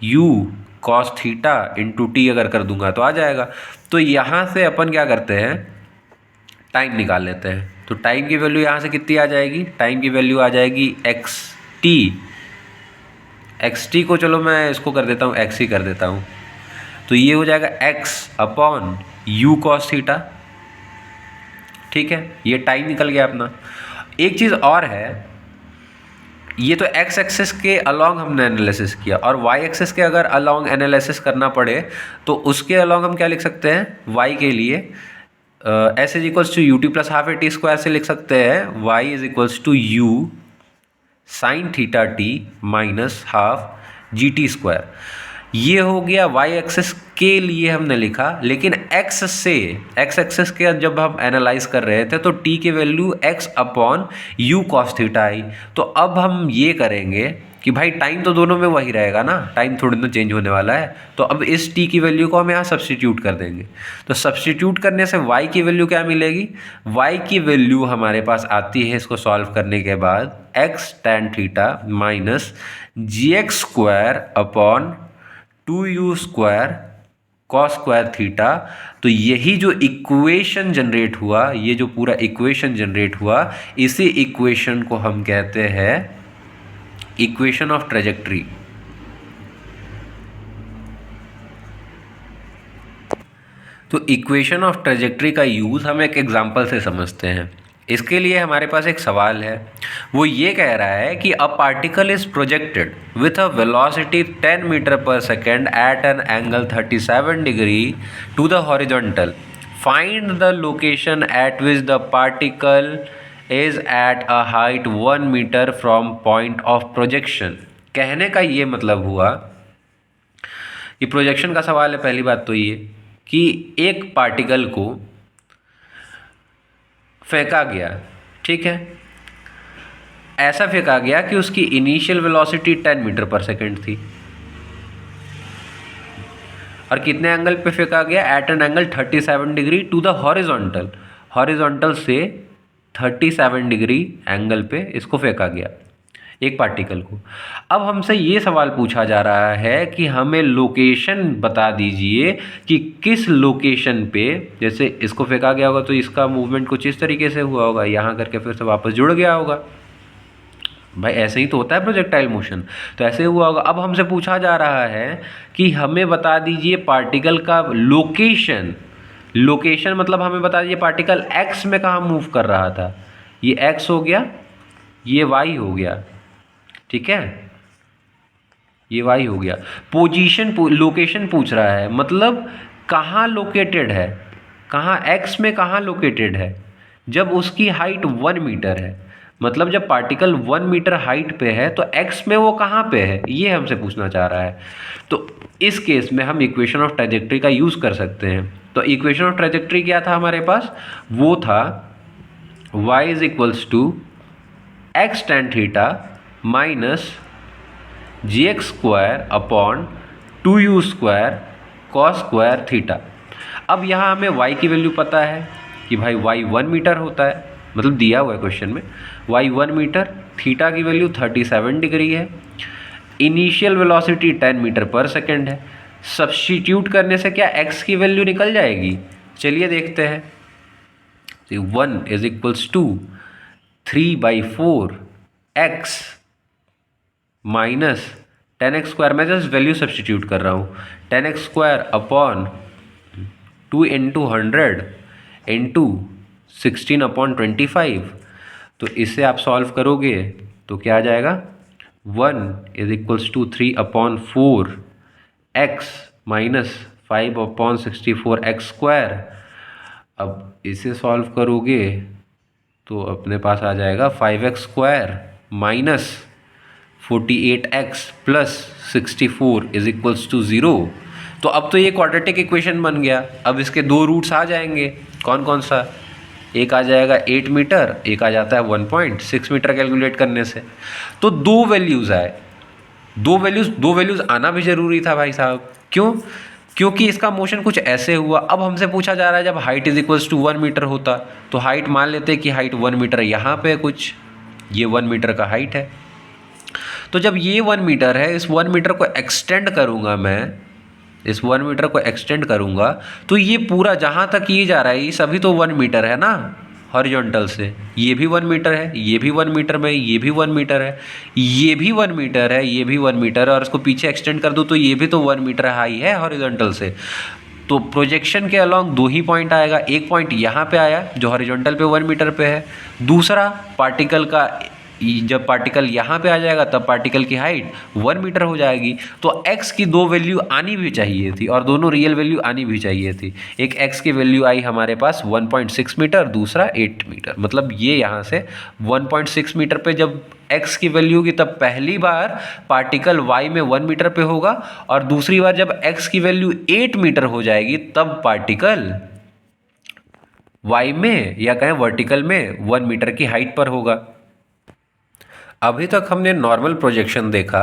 u cos theta into T अगर कर दूंगा तो आ जाएगा। तो यहाँ से अपन क्या करते हैं, टाइम निकाल लेते हैं। तो टाइम की वैल्यू यहाँ से कितनी आ जाएगी, टाइम की वैल्यू आ जाएगी एक्स टी को चलो मैं इसको कर देता हूँ, एक्स ही कर देता हूँ। तो ये हो जाएगा x upon U cos theta. ठीक है, ये टाइम निकल गया अपना। एक चीज़ और है, ये तो x एक्सिस के अलॉन्ग हमने एनालिसिस किया, और y एक्सिस के अगर अलॉन्ग एनालिसिस करना पड़े तो उसके अलॉन्ग हम क्या लिख सकते हैं, y के लिए s is equals to u t plus half A T square से लिख सकते हैं y is equals to you sine theta t minus half g t square. ये हो गया y एक्सिस के लिए हमने लिखा, लेकिन x एक्सिस के जब हम एनालाइज कर रहे थे तो t की value x upon U cos theta आई। तो अब हम ये करेंगे कि भाई टाइम तो दोनों में वही रहेगा ना, टाइम थोड़ी ना चेंज होने वाला है। तो अब इस t की वैल्यू को हम यहाँ सब्सटीट्यूट कर देंगे। तो सब्सटीट्यूट करने से y की वैल्यू क्या मिलेगी, y की वैल्यू हमारे पास आती है इसको सॉल्व करने के बाद x tan थीटा माइनस जी x square upon 2u square cos square theta. तो यही जो इक्वेशन जनरेट हुआ, ये जो पूरा इक्वेशन जनरेट हुआ, इसी इक्वेशन को हम कहते हैं इक्वेशन ऑफ ट्रेजेक्ट्री। तो इक्वेशन ऑफ ट्रेजेक्ट्री का यूज़ हम एक एग्जांपल से समझते हैं। इसके लिए हमारे पास एक सवाल है, वो ये कह रहा है कि a particle is projected with a velocity 10 metre पर second at an angle 37 degree to the horizontal. Find the location at which the particle is at a height 1 metre from point of projection. कहने का ये मतलब हुआ कि projection का सवाल है। पहली बात तो ये कि एक पार्टिकल को फेंका गया, ठीक है, ऐसा फेंका गया कि उसकी इनिशियल वेलोसिटी 10 मीटर पर सेकेंड थी, और कितने एंगल पे फेंका गया? At an angle 37 degree to the horizontal, horizontal से 37 डिग्री एंगल पे इसको फेंका गया, एक पार्टिकल को। अब हमसे ये सवाल पूछा जा रहा है कि हमें लोकेशन बता दीजिए कि किस लोकेशन पे, जैसे इसको फेंका गया होगा तो इसका मूवमेंट कुछ इस तरीके से हुआ होगा, यहाँ करके फिर से वापस जुड़ गया होगा। भाई ऐसे ही तो होता है प्रोजेक्टाइल मोशन, तो ऐसे हुआ होगा। अब हमसे पूछा जा रहा है कि हमें बता दीजिए पार्टिकल का लोकेशन। लोकेशन मतलब हमें बता दीजिए पार्टिकल एक्स में कहाँ मूव कर रहा था। ये एक्स हो गया, ये वाई हो गया, ठीक है, ये वाई हो गया। पोजीशन लोकेशन पूछ रहा है, मतलब कहाँ लोकेटेड है, कहाँ एक्स में कहाँ लोकेटेड है, जब उसकी हाइट 1 मीटर है। मतलब जब पार्टिकल 1 मीटर हाइट पे है तो एक्स में वो कहाँ पे है, ये हमसे पूछना चाह रहा है। तो इस केस में हम इक्वेशन ऑफ ट्रेजेक्ट्री का यूज़ कर सकते हैं। तो इक्वेशन ऑफ ट्रेजेक्ट्री क्या था हमारे पास? वो था y is equals to x tan theta minus ji x square upon 2u square cos square theta. अब यहाँ हमें y की वैल्यू पता है कि भाई y 1 मीटर होता है, मतलब दिया हुआ है क्वेश्चन में y 1 मीटर, थीटा की वैल्यू 37 डिग्री है, इनिशियल वेलोसिटी 10 मीटर पर सेकेंड है। सब्स्टिट्यूट करने से क्या x की वैल्यू निकल जाएगी? चलिए देखते हैं। 1 is equals to 3/4 x minus 10x square, मैं जस्ट वैल्यू सब्स्टिट्यूट कर रहा हूँ, 10x square upon 2 into 100 into 16 upon 25। तो इससे आप सॉल्व करोगे तो क्या आ जाएगा? 1 is equals to 3/4 x minus 5/64 x square. अब इसे सॉल्व करोगे तो अपने पास आ जाएगा 5x square minus 48x plus 64 is equals to 0। तो अब तो ये क्वाड्रेटिक इक्वेशन बन गया। अब इसके दो रूट्स आ जाएंगे, कौन कौन सा? एक आ जाएगा 8 मीटर, एक आ जाता है 1.6 मीटर कैलकुलेट करने से। तो दो वैल्यूज़ आए, दो वैल्यूज़ आना भी ज़रूरी था भाई साहब। क्यों? क्योंकि इसका मोशन कुछ ऐसे हुआ। अब हमसे पूछा जा रहा है जब height is equals to 1 metre होता तो हाइट मान लेते कि हाइट 1 मीटर यहाँ पे कुछ, ये 1 मीटर का हाइट है। तो जब ये 1 मीटर है, इस 1 मीटर को एक्सटेंड करूँगा मैं, इस 1 मीटर को एक्सटेंड करूँगा तो ये पूरा जहाँ तक ये जा रहा है ये सभी तो 1 मीटर है ना, हॉरिजॉन्टल से। ये भी 1 मीटर है, ये भी 1 मीटर में, ये भी 1 मीटर है, ये भी 1 मीटर है, ये भी 1 मीटर है, और इसको पीछे एक्सटेंड कर दूँ तो ये भी तो 1 मीटर हाई है हॉरिजॉन्टल से। तो प्रोजेक्शन के अलॉन्ग दो ही पॉइंट आएगा, एक पॉइंट यहाँ पे आया जो हॉरिजॉन्टल पे 1 मीटर पे है, दूसरा पार्टिकल का, जब पार्टिकल यहाँ पे आ जाएगा तब पार्टिकल की हाइट 1 मीटर हो जाएगी। तो x की दो वैल्यू आनी भी चाहिए थी और दोनों रियल वैल्यू आनी भी चाहिए थी। एक x की वैल्यू आई हमारे पास 1.6 मीटर, दूसरा 8 मीटर। मतलब ये यहाँ से 1.6 मीटर पे जब x की वैल्यू होगी तब पहली बार पार्टिकल y में 1 मीटर पे होगा, और दूसरी बार जब x की वैल्यू 8 मीटर हो जाएगी तब पार्टिकल y में या कहें वर्टिकल में 1 मीटर की हाइट पर होगा। अभी तक हमने नॉर्मल प्रोजेक्शन देखा।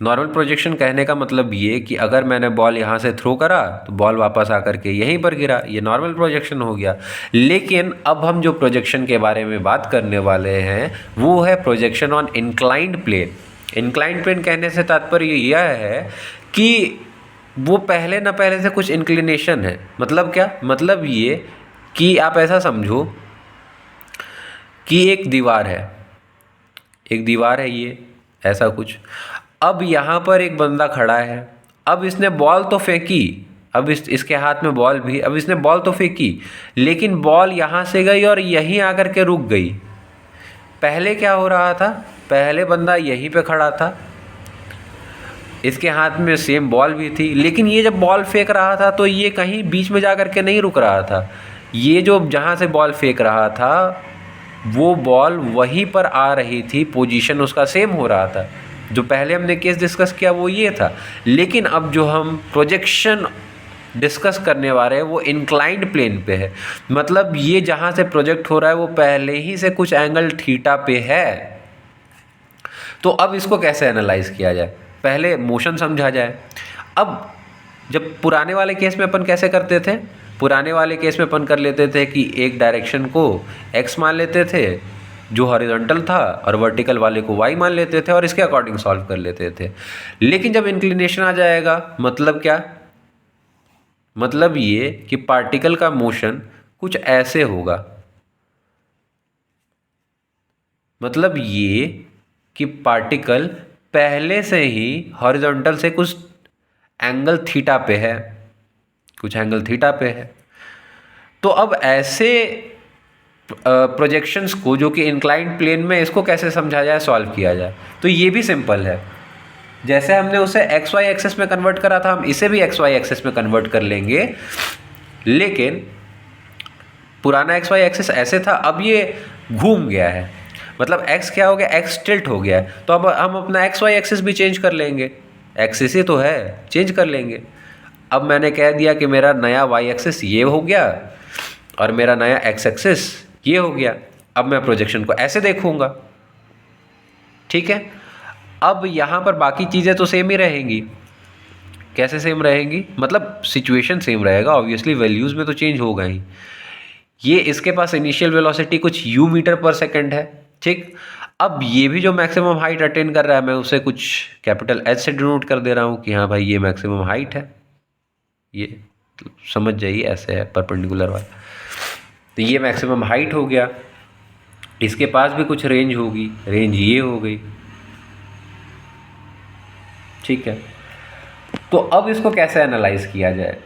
नॉर्मल प्रोजेक्शन कहने का मतलब ये कि अगर मैंने बॉल यहाँ से थ्रो करा तो बॉल वापस आकर के यहीं पर गिरा, ये नॉर्मल प्रोजेक्शन हो गया। लेकिन अब हम जो प्रोजेक्शन के बारे में बात करने वाले हैं वो है projection on inclined plane. Inclined plane कहने से तात्पर्य यह है कि वो पहले न पहले से कुछ इंक्लिनेशन है। मतलब क्या? मतलब ये कि आप ऐसा समझो कि एक दीवार है, एक दीवार है ये ऐसा कुछ। अब यहाँ पर एक बंदा खड़ा है, अब इसने बॉल तो फेंकी, अब इसके हाथ में बॉल भी, अब इसने बॉल तो फेंकी लेकिन बॉल यहाँ से गई और यहीं आकर के रुक गई। पहले क्या हो रहा था? पहले बंदा यहीं पे खड़ा था, इसके हाथ में सेम बॉल भी थी, लेकिन ये जब बॉल फेंक रहा था तो ये कहीं बीच में जा कर के नहीं रुक रहा था। ये जो जहाँ से बॉल फेंक रहा था वो बॉल वहीं पर आ रही थी, पोजीशन उसका सेम हो रहा था। जो पहले हमने केस डिस्कस किया वो ये था। लेकिन अब जो हम प्रोजेक्शन डिस्कस करने वाले हैं वो इंक्लाइंड प्लेन पे है। मतलब ये जहाँ से प्रोजेक्ट हो रहा है वो पहले ही से कुछ एंगल थीटा पे है, तो अब इसको कैसे एनालाइज किया जाए, पहले मोशन समझा जाए। अब जब पुराने वाले केस में अपन कैसे करते थे, पुराने वाले केस में अपन कर लेते थे कि एक डायरेक्शन को x मान लेते थे जो हॉरिजॉन्टल था, और वर्टिकल वाले को y मान लेते थे और इसके अकॉर्डिंग सॉल्व कर लेते थे। लेकिन जब इंक्लिनेशन आ जाएगा, मतलब क्या, मतलब ये कि पार्टिकल का मोशन कुछ ऐसे होगा, मतलब ये कि पार्टिकल पहले से ही हॉरिजॉन्टल से कुछ एंगल थीटा पे है, कुछ एंगल थीटा पे है। तो अब ऐसे प्रोजेक्शंस को जो कि इंक्लाइंड प्लेन में, इसको कैसे समझा जाए, सॉल्व किया जाए, तो ये भी सिंपल है। जैसे हमने उसे एक्स वाई एक्सेस में कन्वर्ट करा था, हम इसे भी एक्स वाई एक्सेस में कन्वर्ट कर लेंगे। लेकिन पुराना एक्स वाई एक्सेस ऐसे था, अब ये घूम गया है, मतलब एक्स क्या हो गया, एक्स टिल्ट हो गया है। तो अब हम अपना एक्स वाई एक्सेस भी चेंज कर लेंगे, एक्सेस ही तो है, चेंज कर लेंगे। अब मैंने कह दिया कि मेरा नया वाई एक्सेस ये हो गया और मेरा नया एक्स एक्सेस ये हो गया। अब मैं प्रोजेक्शन को ऐसे देखूंगा, ठीक है। अब यहाँ पर बाकी चीज़ें तो सेम ही रहेंगी। कैसे सेम रहेंगी, मतलब सिचुएशन सेम रहेगा, ऑब्वियसली वैल्यूज़ में तो चेंज होगा ही। ये इसके पास इनिशियल वेलोसिटी कुछ u मीटर पर सेकंड है, ठीक। अब ये भी जो मैक्सिमम हाइट अटेन कर रहा है, मैं उसे कुछ कैपिटल H से डिनोट कर दे रहा हूँ कि हाँ भाई ये मैक्सिमम हाइट है, ये तो समझ जाइए ऐसे है परपेंडिकुलर वाला। तो ये मैक्सिमम हाइट हो गया, इसके पास भी कुछ रेंज होगी, रेंज ये हो गई, ठीक है। तो अब इसको कैसे एनालाइज किया जाए,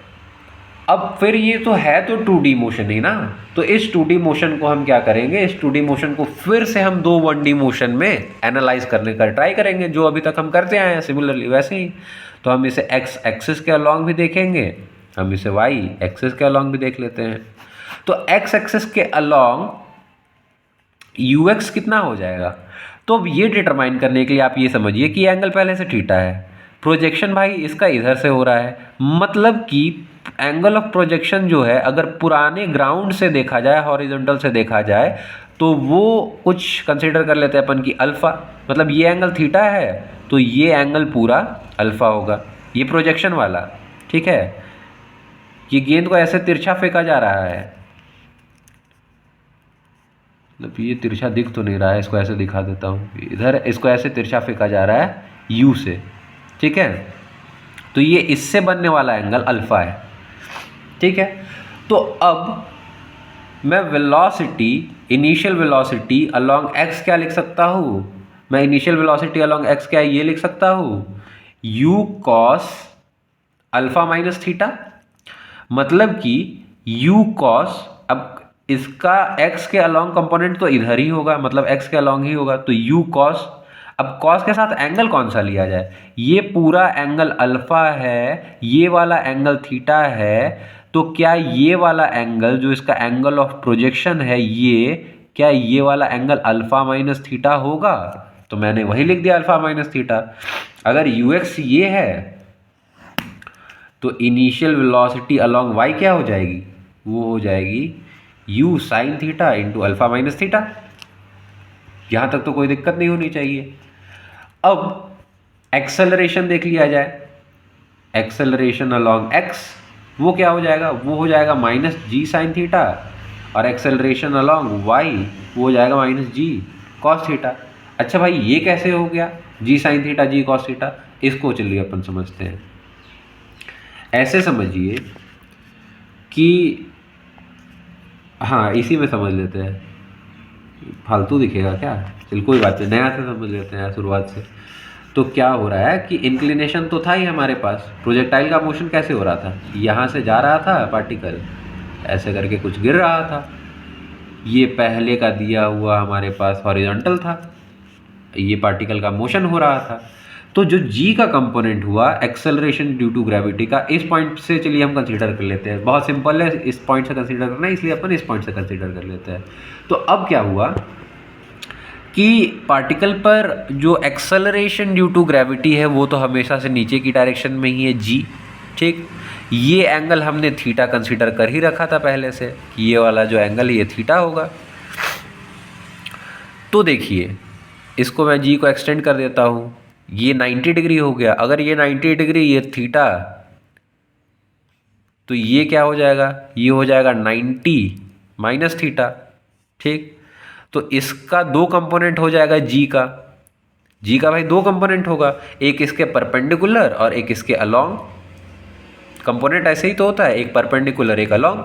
अब फिर ये तो है तो 2D मोशन ही ना, तो इस 2D मोशन को हम क्या करेंगे, इस 2D मोशन को फिर से हम 2 1D मोशन में एनालाइज करने का ट्राई करेंगे, जो अभी तक हम करते आए हैं सिमिलरली वैसे ही। तो हम इसे x एक्सिस के अलॉन्ग भी देखेंगे, हम इसे y एक्सिस के अलॉन्ग भी देख लेते हैं। तो x एक्सिस के अलॉन्ग ux कितना हो जाएगा, तो अब ये डिटरमाइन करने के लिए आप ये समझिए कि एंगल पहले से थीटा है, प्रोजेक्शन भाई इसका इधर से हो रहा है, मतलब कि एंगल ऑफ प्रोजेक्शन जो है, अगर पुराने ग्राउंड से देखा जाए, हॉरिजॉन्टल से देखा जाए, तो वो कुछ कंसीडर कर लेते हैं अपन की अल्फ़ा, मतलब ये एंगल थीटा है तो ये एंगल पूरा अल्फ़ा होगा, ये प्रोजेक्शन वाला, ठीक है। ये गेंद को ऐसे तिरछा फेंका जा रहा है, मतलब ये तिरछा दिख तो नहीं रहा है, इसको ऐसे दिखा देता हूँ, इधर इसको ऐसे तिरछा फेंका जा रहा है यू से, ठीक है। तो ये इससे बनने वाला एंगल अल्फ़ा है, ठीक है। तो अब मैं velocity, initial velocity along x क्या लिख सकता हूँ, मैं इनिशियल वेलोसिटी अलोंग एक्स क्या ये लिख सकता हूँ, you cos alpha minus theta, मतलब कि यू कॉस, अब इसका x के अलॉन्ग कंपोनेंट तो इधर ही होगा, मतलब x के अलॉन्ग ही होगा, तो u cos, अब cos के साथ एंगल कौन सा लिया जाए, ये पूरा एंगल अल्फा है, ये वाला एंगल थीटा है, तो क्या ये वाला एंगल जो इसका एंगल ऑफ प्रोजेक्शन है, ये क्या ये वाला एंगल अल्फा माइनस थीटा होगा, तो मैंने वही लिख दिया अल्फा माइनस थीटा। अगर ux ये है तो इनिशियल वेलोसिटी अलोंग y क्या हो जाएगी, वो हो जाएगी u sine theta into alpha minus theta. यहाँ तक तो कोई दिक्कत नहीं होनी चाहिए। अब एक्सेलरेशन देख लिया जाए, एक्सेलरेशन अलोंग x वो क्या हो जाएगा, वो हो जाएगा माइनस जी साइन थीटा, और एक्सेलरेशन अलोंग y वो हो जाएगा माइनस जी कॉस थीटा। अच्छा भाई ये कैसे हो गया, जी साइन थीटा जी कॉस थीटा, इसको चलिए अपन समझते हैं। ऐसे समझिए कि हाँ इसी में समझ लेते हैं, फालतू दिखेगा क्या, चल कोई बात नहीं, नया से समझ लेते हैं शुरुआत से। तो क्या हो रहा है कि इंक्लिनेशन तो था ही हमारे पास, प्रोजेक्टाइल का मोशन कैसे हो रहा था, यहाँ से जा रहा था पार्टिकल, ऐसे करके कुछ गिर रहा था, ये पहले का दिया हुआ हमारे पास हॉरिजॉन्टल था, ये पार्टिकल का मोशन हो रहा था। तो जो जी का कंपोनेंट हुआ एक्सेलरेशन ड्यू टू ग्रेविटी का, इस पॉइंट से चलिए हम कंसीडर कर लेते हैं, बहुत सिंपल है इस पॉइंट से कंसीडर करना है, इसलिए अपन इस पॉइंट से कंसीडर कर लेते हैं। तो अब क्या हुआ कि पार्टिकल पर जो एक्सेलरेशन ड्यू टू ग्रेविटी है वो तो हमेशा से नीचे की डायरेक्शन में ही है जी, ठीक। ये एंगल हमने थीटा कंसीडर कर ही रखा था पहले से कि ये वाला जो एंगल है ये थीटा होगा। तो देखिए इसको मैं जी को एक्सटेंड कर देता हूँ, ये 90 डिग्री हो गया। अगर ये 90 डिग्री, ये थीटा, तो ये क्या हो जाएगा, ये हो जाएगा 90 माइनस थीटा। ठीक, तो इसका दो कंपोनेंट हो जाएगा जी का। जी का भाई दो कंपोनेंट होगा, एक इसके परपेंडिकुलर और एक इसके अलोंग। कंपोनेंट ऐसे ही तो होता है, एक परपेंडिकुलर एक अलोंग।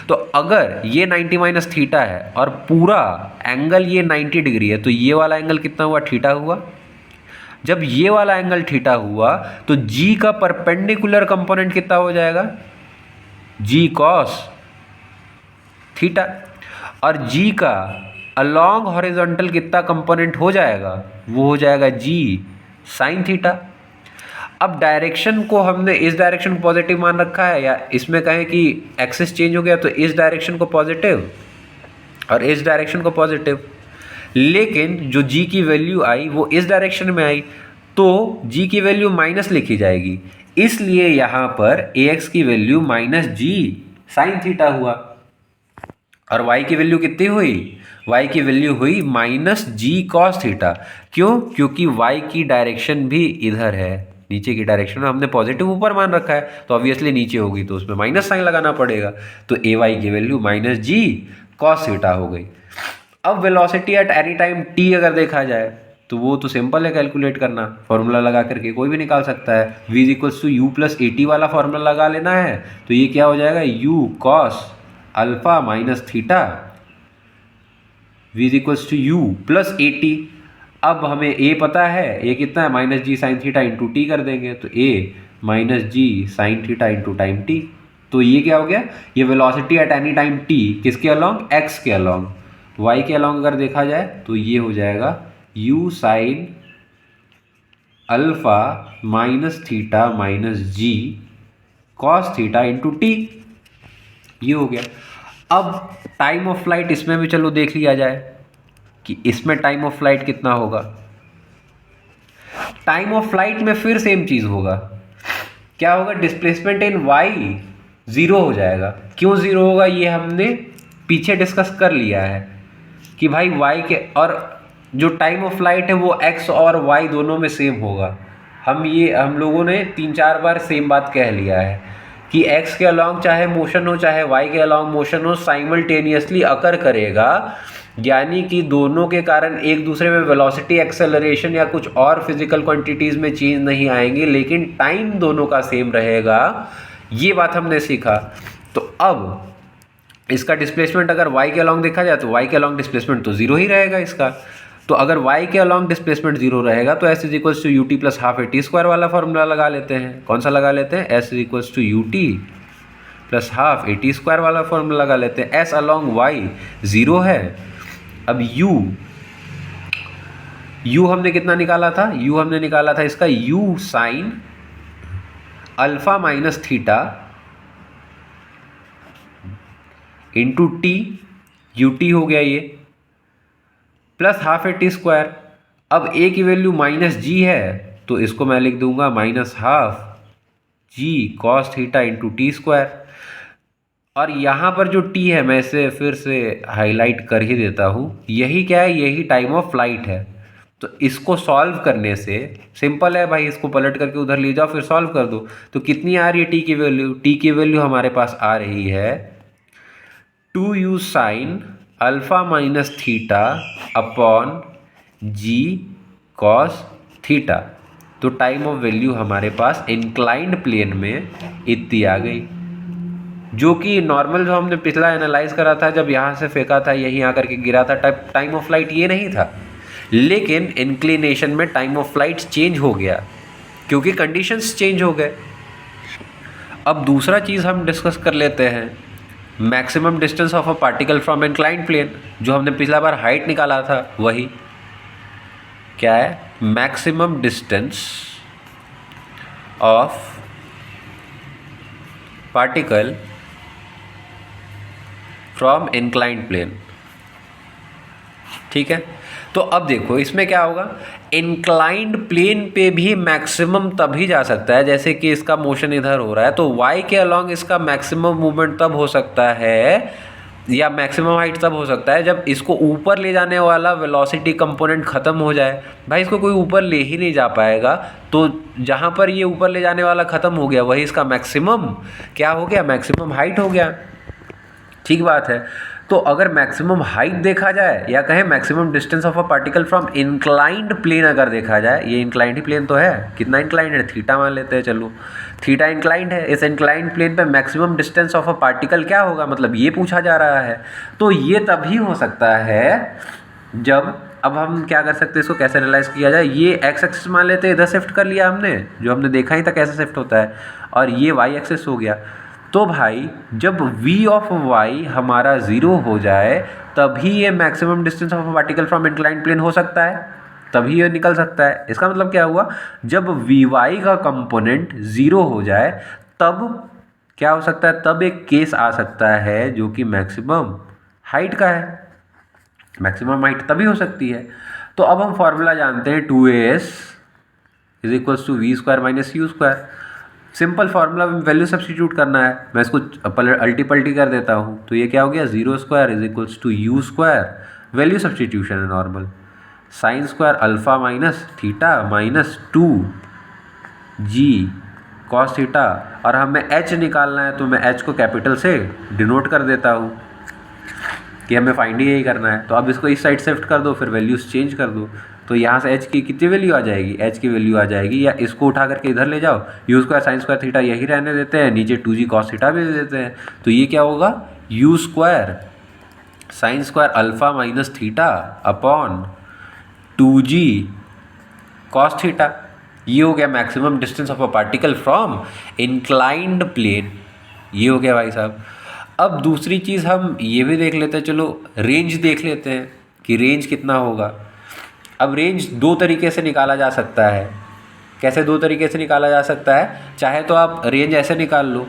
तो अगर ये 90 माइनस थीटा है और पूरा एंगल ये 90 डिग्री है, तो ये वाला एंगल कितना हुआ, थीटा हुआ। जब ये वाला एंगल थीटा हुआ तो जी का परपेंडिकुलर कंपोनेंट कितना हो जाएगा, जी कॉस थीटा, और जी का अलोंग हॉरिजॉन्टल कितना कंपोनेंट हो जाएगा, वो हो जाएगा जी साइन थीटा। अब डायरेक्शन को हमने इस डायरेक्शन को पॉजिटिव मान रखा है, या इसमें कहें कि एक्सिस चेंज हो गया तो इस डायरेक्शन को पॉजिटिव और इस डायरेक्शन को पॉजिटिव। लेकिन जो जी की वैल्यू आई वो इस डायरेक्शन में आई, तो जी की वैल्यू माइनस लिखी जाएगी, इसलिए यहाँ पर ए एक्स की value minus g sine theta हुआ। और y की वैल्यू कितनी हुई, y की वैल्यू हुई माइनस जी कॉस थीटा। क्यों, क्योंकि y की डायरेक्शन भी इधर है, नीचे की डायरेक्शन में हमने पॉजिटिव ऊपर मान रखा है, तो ऑब्वियसली नीचे होगी तो उसमें माइनस साइन लगाना पड़ेगा। तो ए वाई की value minus G cos theta हो गई। अब velocity at any time t अगर देखा जाए तो वो तो सिंपल है कैलकुलेट करना, फॉर्मूला लगा करके कोई भी निकाल सकता है। v equals to u plus a t वाला फॉर्मूला लगा लेना है, तो ये क्या हो जाएगा, u cos alpha minus theta v equals to u plus a t. अब हमें a पता है, ये कितना है, minus g sine theta into t कर देंगे, तो a minus g sine theta into time t. तो ये क्या हो गया, ये velocity at any time t किसके अलोंग, x के अलोंग। y के अलोंग अगर देखा जाए तो ये हो जाएगा u sine alpha minus theta minus G cos theta into T, ये हो गया। अब टाइम ऑफ फ्लाइट इसमें भी चलो देख लिया जाए कि इसमें टाइम ऑफ फ्लाइट कितना होगा। टाइम ऑफ फ्लाइट में फिर सेम चीज होगा, क्या होगा, डिस्प्लेसमेंट इन वाई जीरो हो जाएगा। क्यों जीरो होगा, ये हमने पीछे डिस्कस कर लिया है कि भाई वाई के और जो टाइम ऑफ फ्लाइट है वो एक्स और वाई दोनों में सेम होगा। हम लोगों ने 3-4 बार सेम बात कह लिया है कि x के अलोंग चाहे मोशन हो चाहे y के अलोंग मोशन हो, साइमल्टेनियसली अकर करेगा, यानी कि दोनों के कारण एक दूसरे में वेलोसिटी, एक्सेलरेशन या कुछ और फिजिकल क्वांटिटीज़ में चेंज नहीं आएंगे, लेकिन टाइम दोनों का सेम रहेगा। ये बात हमने सीखा। तो अब इसका डिस्प्लेसमेंट अगर y के अलोंग देखा जाए तो y के अलोंग डिस्प्लेसमेंट तो जीरो ही रहेगा इसका। तो अगर y के अलोंग डिस्प्लेसमेंट जीरो रहेगा तो s is equals to u t plus half A T square वाला फॉर्मूला लगा लेते हैं। कौन सा लगा लेते हैं, s is equals to u t plus half A T square वाला फॉर्मूला लगा लेते हैं। s अलोंग y जीरो है। अब u हमने कितना निकाला था, u हमने निकाला था इसका u sine alpha minus theta into T, U T हो गया ये, plus half A T square. अब a की वैल्यू माइनस जी है तो इसको मैं लिख दूंगा minus half G cos theta into T square. और यहाँ पर जो t है मैं इसे फिर से हाईलाइट कर ही देता हूँ, यही क्या है, यही टाइम ऑफ फ्लाइट है। तो इसको सॉल्व करने से सिंपल है भाई, इसको पलट करके उधर ले जाओ फिर सॉल्व कर दो। तो कितनी आ रही है t की वैल्यू, t की वैल्यू हमारे पास आ रही है 2u sine alpha minus theta upon जी कॉस थीटा। तो टाइम ऑफ वैल्यू हमारे पास इंक्लाइंड प्लेन में इतनी आ गई, जो कि नॉर्मल जो हमने पिछला एनालाइज करा था, जब यहाँ से फेंका था यहीं आकर के गिरा था, टाइम ऑफ फ्लाइट ये नहीं था। लेकिन इंक्लिनेशन में टाइम ऑफ फ्लाइट चेंज हो गया क्योंकि कंडीशंस चेंज हो गए। अब दूसरा चीज़ हम डिस्कस कर लेते हैं, maximum distance of a particle from inclined plane. जो हमने पिछला बार हाइट निकाला था वही क्या है, maximum distance of particle from inclined plane. ठीक है, तो अब देखो इसमें क्या होगा, इंक्लाइंड प्लेन पे भी मैक्सिमम तभी जा सकता है, जैसे कि इसका मोशन इधर हो रहा है तो y के अलोंग इसका मैक्सिमम मूवमेंट तब हो सकता है या मैक्सिमम हाइट तब हो सकता है जब इसको ऊपर ले जाने वाला वेलोसिटी कंपोनेंट ख़त्म हो जाए। भाई इसको कोई ऊपर ले ही नहीं जा पाएगा, तो जहाँ पर ये ऊपर ले जाने वाला ख़त्म हो गया वही इसका मैक्सिमम क्या हो गया, मैक्सिमम हाइट हो गया। ठीक बात है। तो अगर मैक्सिमम हाइट देखा जाए या कहें maximum distance of a particle from inclined plane अगर देखा जाए, ये इंक्लाइंड ही प्लेन तो है, कितना इंक्लाइंड है, थीटा मान लेते हैं, चलो थीटा इंक्लाइंड है, इस इंक्लाइंड प्लेन पे maximum distance of a particle क्या होगा, मतलब ये पूछा जा रहा है। तो ये तभी हो सकता है जब, अब हम क्या कर सकते हैं, इसको कैसे एनालाइज किया जाए, ये एक्स एक्सिस मान लेते हैं, इधर शिफ्ट कर लिया हमने, जो हमने देखा ही था कैसे शिफ्ट होता है, और ये वाई एक्सिस हो गया। तो भाई जब v ऑफ y हमारा 0 हो जाए तभी ये maximum distance of particle from inclined plane हो सकता है, तभी ये निकल सकता है। इसका मतलब क्या हुआ, जब vy का कंपोनेंट 0 हो जाए तब क्या हो सकता है, तब एक केस आ सकता है जो कि मैक्सिमम हाइट का है। मैक्सिमम हाइट तभी हो सकती है। तो अब हम फॉर्मूला जानते हैं 2as is equals to v square minus u square. Simple formula में वैल्यू सब्स्टिट्यूट करना है, मैं इसको अल्टी पल्टी कर देता हूँ, तो ये क्या हो गया, 0 square is equals to U square, value substitution है normal, sine square alpha minus theta minus 2g cos theta, और हमें h निकालना है तो मैं h को कैपिटल से डिनोट कर देता हूँ कि हमें फाइंड ही यही करना है। तो अब इसको इस साइड शिफ्ट कर दो, फिर वैल्यूज चेंज कर दो, तो यहाँ से h की कितनी वैल्यू आ जाएगी, h की वैल्यू आ जाएगी, या इसको उठा करके इधर ले जाओ, you square sine square theta यही रहने देते हैं, नीचे 2g कॉस थीटा भी दे देते हैं, तो ये क्या होगा, u square sine square alpha minus theta upon 2g cos theta. ये हो गया maximum distance of a particle from inclined plane, ये हो गया भाई साहब। अब दूसरी चीज़ हम ये भी देख लेते हैं, चलो रेंज देख लेते हैं कि रेंज कितना होगा। अब रेंज दो तरीके से निकाला जा सकता है। कैसे दो तरीके से निकाला जा सकता है, चाहे तो आप रेंज ऐसे निकाल लो,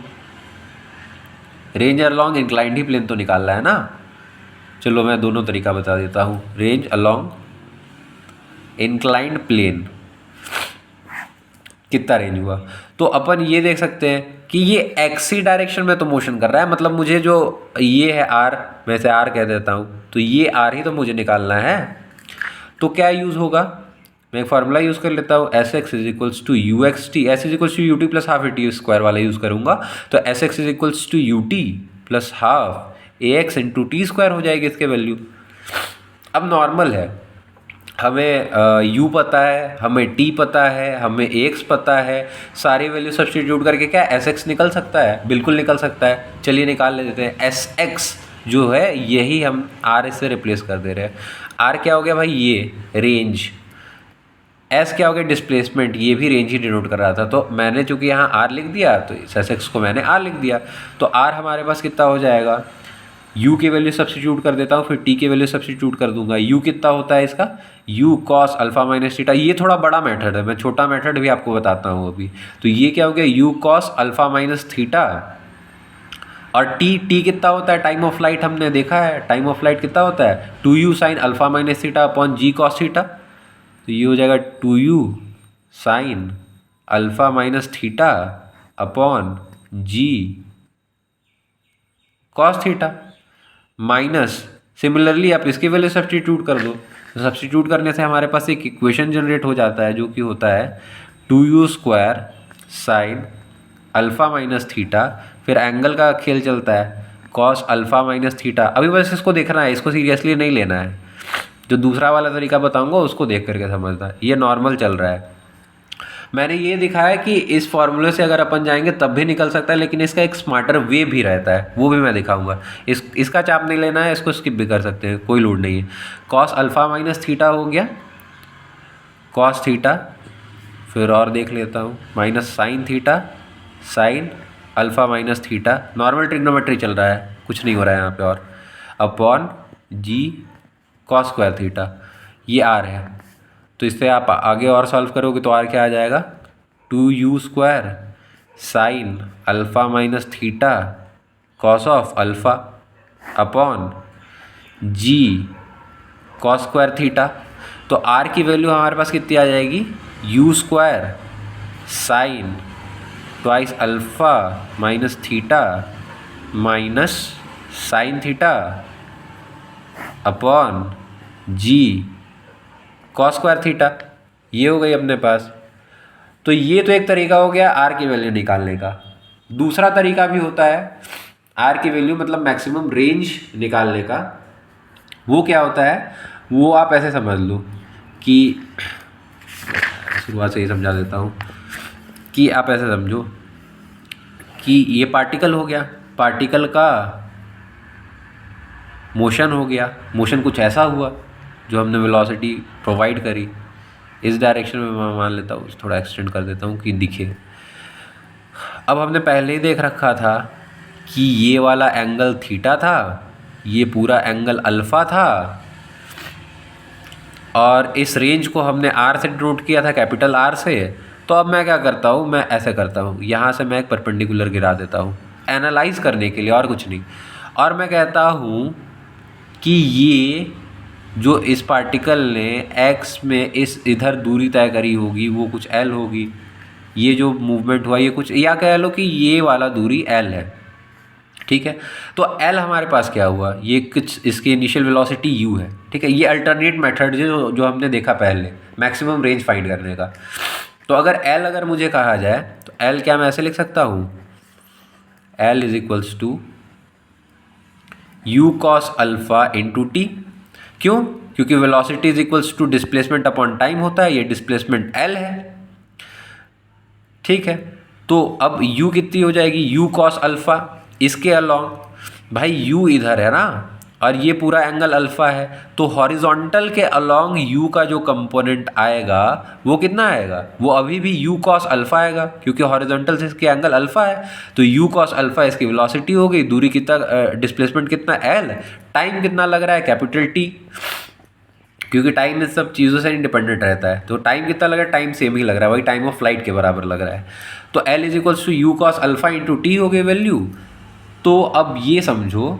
रेंज अलोंग इंक्लाइंड ही प्लेन तो निकालना है ना, चलो मैं दोनों तरीका बता देता हूँ। रेंज अलोंग इंक्लाइंड प्लेन कितना रेंज हुआ, तो अपन ये देख सकते हैं कि ये एक्स ही डायरेक्शन में तो मोशन कर रहा है, मतलब मुझे जो ये है आर, मैं इसे आर कह देता हूँ, तो ये आर ही तो मुझे निकालना है। तो क्या यूज़ होगा, मैं एक फार्मूला यूज़ कर लेता हूँ, s x is equals to u x t, s is equals to u t plus half A T square वाला यूज़ करूँगा, तो s x is equals to u t plus half a x into T square हो जाएगी इसके value. अब normal है, हमें u पता है, हमें t पता है, हमें x पता है, सारी वैल्यू सब्स्टिट्यूट करके क्या एस एक्स निकल सकता है, बिल्कुल निकल सकता है। चलिए निकाल लेते हैं, एस एक्स जो है यही हम r से रिप्लेस कर दे रहे हैं। r क्या हो गया भाई, ये रेंज, s क्या हो गया डिस्प्लेसमेंट, ये भी रेंज ही डिनोट कर रहा था, तो मैंने चूंकि यहाँ r लिख दिया तो एस एक्स को मैंने r लिख दिया, तो r हमारे पास कितना हो जाएगा, u की वैल्यू सब्स्टिट्यूट कर देता हूँ, फिर t की वैल्यू सब्स्टिट्यूट कर दूंगा, u कितना होता है इसका, u cos alpha minus theta, ये थोड़ा बड़ा मेथड है, मैं छोटा मेथड भी आपको बताता हूँ अभी। तो ये क्या हो गया, u cos alpha minus theta, और t कितना होता है, टाइम ऑफ लाइट हमने देखा है, टाइम ऑफ लाइट कितना होता है, 2u sine alpha minus theta upon g cos theta, तो ये हो जाएगा 2u sine alpha minus theta upon g cos theta, minus similarly आप इसकी वैल्यू सब्स्टिट्यूट कर दो, तो सब्स्टिट्यूट करने से हमारे पास एक इक्वेशन जनरेट हो जाता है जो कि होता है 2u square sine alpha minus theta, फिर एंगल का खेल चलता है कॉस अल्फ़ा माइनस थीटा। अभी बस इसको देखना है, इसको सीरियसली नहीं लेना है, जो दूसरा वाला तरीका बताऊंगा उसको देख करके समझना है, ये नॉर्मल चल रहा है। मैंने ये दिखाया कि इस फॉर्मूले से अगर अपन जाएंगे तब भी निकल सकता है, लेकिन इसका एक स्मार्टर वे भी रहता है, वो भी मैं दिखाऊंगा। इसका चाप नहीं लेना है, इसको स्किप भी कर सकते हैं, कोई लोड नहीं है। कॉस अल्फ़ा माइनस थीटा हो गया, कॉस थीटा, फिर और देख लेता हूँ, minus sine theta, sign alpha minus theta, normal trigonometry चल रहा है, कुछ नहीं हो रहा है यहाँ पे, और अपॉन जी कॉस स्क्वायर थीटा, ये आर है। तो इससे आप आगे और सॉल्व करोगे तो आर क्या आ जाएगा, 2u square sine alpha minus theta cos of alpha upon ji cos square theta. तो आर की वैल्यू हमारे पास कितनी आ जाएगी, u square sine twice alpha minus theta minus sine theta upon जी कॉस स्क्वायर थीटा, ये हो गई अपने पास। तो ये तो एक तरीका हो गया आर की वैल्यू निकालने का। दूसरा तरीका भी होता है आर की वैल्यू मतलब मैक्सिमम रेंज निकालने का। वो क्या होता है, वो आप ऐसे समझ लो कि शुरुआत से ही समझा देता हूँ कि आप ऐसे समझो कि ये पार्टिकल हो गया, पार्टिकल का मोशन हो गया, मोशन कुछ ऐसा हुआ जो हमने वेलोसिटी प्रोवाइड करी इस डायरेक्शन में, मैं मान लेता हूँ, थोड़ा एक्सटेंड कर देता हूँ कि दिखे। अब हमने पहले ही देख रखा था कि ये वाला एंगल थीटा था, ये पूरा एंगल अल्फ़ा था, और इस रेंज को हमने आर से डिनोट किया था, कैपिटल आर से। तो अब मैं क्या करता हूँ, मैं ऐसे करता हूँ, यहाँ से मैं एक परपेंडिकुलर गिरा देता हूँ एनालाइज करने के लिए, और कुछ नहीं। और मैं कहता हूँ कि ये जो इस पार्टिकल ने एक्स में इस इधर दूरी तय करी होगी वो कुछ एल होगी, ये जो मूवमेंट हुआ ये कुछ, या कह लो कि ये वाला दूरी एल है, ठीक है। तो एल हमारे पास क्या हुआ, ये कुछ इसकी इनिशियल वेलोसिटी यू है, ठीक है। ये अल्टरनेट मेथड जो हमने देखा पहले मैक्सिमम रेंज फाइंड करने का। तो अगर मुझे कहा जाए तो एल क्या मैं ऐसे लिख सकता हूँ, L is equals to u cos alpha into t. क्यों, क्योंकि velocity is equals to displacement upon time होता है, ये डिस्प्लेसमेंट एल है, ठीक है। तो अब u कितनी हो जाएगी, u कॉस अल्फ़ा, इसके अलॉन्ग, भाई u इधर है ना और ये पूरा एंगल अल्फ़ा है, तो हॉरिजॉन्टल के अलॉन्ग u का जो कंपोनेंट आएगा वो कितना आएगा, वो अभी भी u कॉस अल्फ़ा आएगा, क्योंकि हॉरिजॉन्टल से इसके एंगल अल्फ़ा है। तो u कॉस अल्फ़ा इसकी वेलोसिटी हो गई, दूरी कितना, डिस्प्लेसमेंट कितना l, टाइम कितना लग रहा है कैपिटल T, क्योंकि टाइम इस सब चीज़ों से इंडिपेंडेंट रहता है। तो टाइम कितना लग रहा है, टाइम सेम ही लग रहा है, वही टाइम ऑफ फ्लाइट के बराबर लग रहा है। तो L is equals to u cos alpha into t हो गई वैल्यू। तो अब ये समझो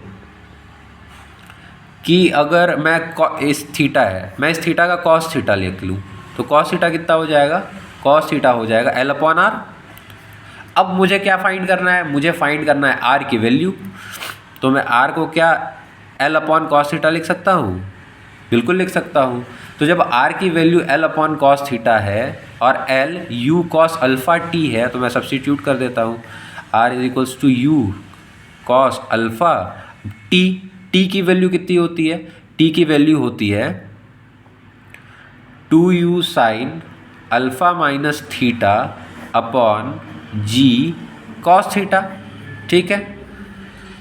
कि अगर मैं इस थीटा है, मैं इस थीटा का कॉस थीटा लिख लूँ तो कॉस थीटा कितना हो जाएगा, कॉस थीटा हो जाएगा L अपॉन आर। अब मुझे क्या फाइंड करना है, मुझे फाइंड करना है आर की वैल्यू। तो मैं आर को क्या L अपॉन कॉस थीटा लिख सकता हूँ, बिल्कुल लिख सकता हूँ। तो जब r की value L upon cos theta है और L u cos alpha t है, तो मैं सब्सटीट्यूट कर देता हूँ, r is equals to u cos alpha t की वैल्यू कितनी होती है, t की वैल्यू होती है 2u sine alpha minus theta upon g cos theta, ठीक है।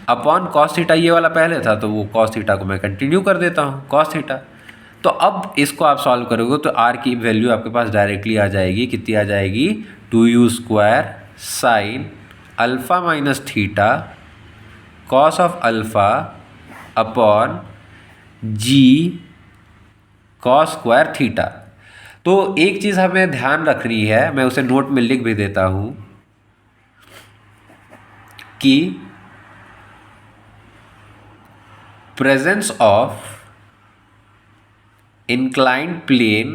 अपॉन कॉस थीटा ये वाला पहले था, तो वो कॉस थीटा को मैं कंटिन्यू कर देता हूँ कॉस थीटा। तो अब इसको आप सॉल्व करोगे तो आर की वैल्यू आपके पास डायरेक्टली आ जाएगी, कितनी आ जाएगी, 2u square sine alpha minus theta cos of alpha upon ji cos square theta. तो एक चीज़ हमें ध्यान रखनी है, मैं उसे नोट में लिख भी देता हूँ कि presence of inclined plane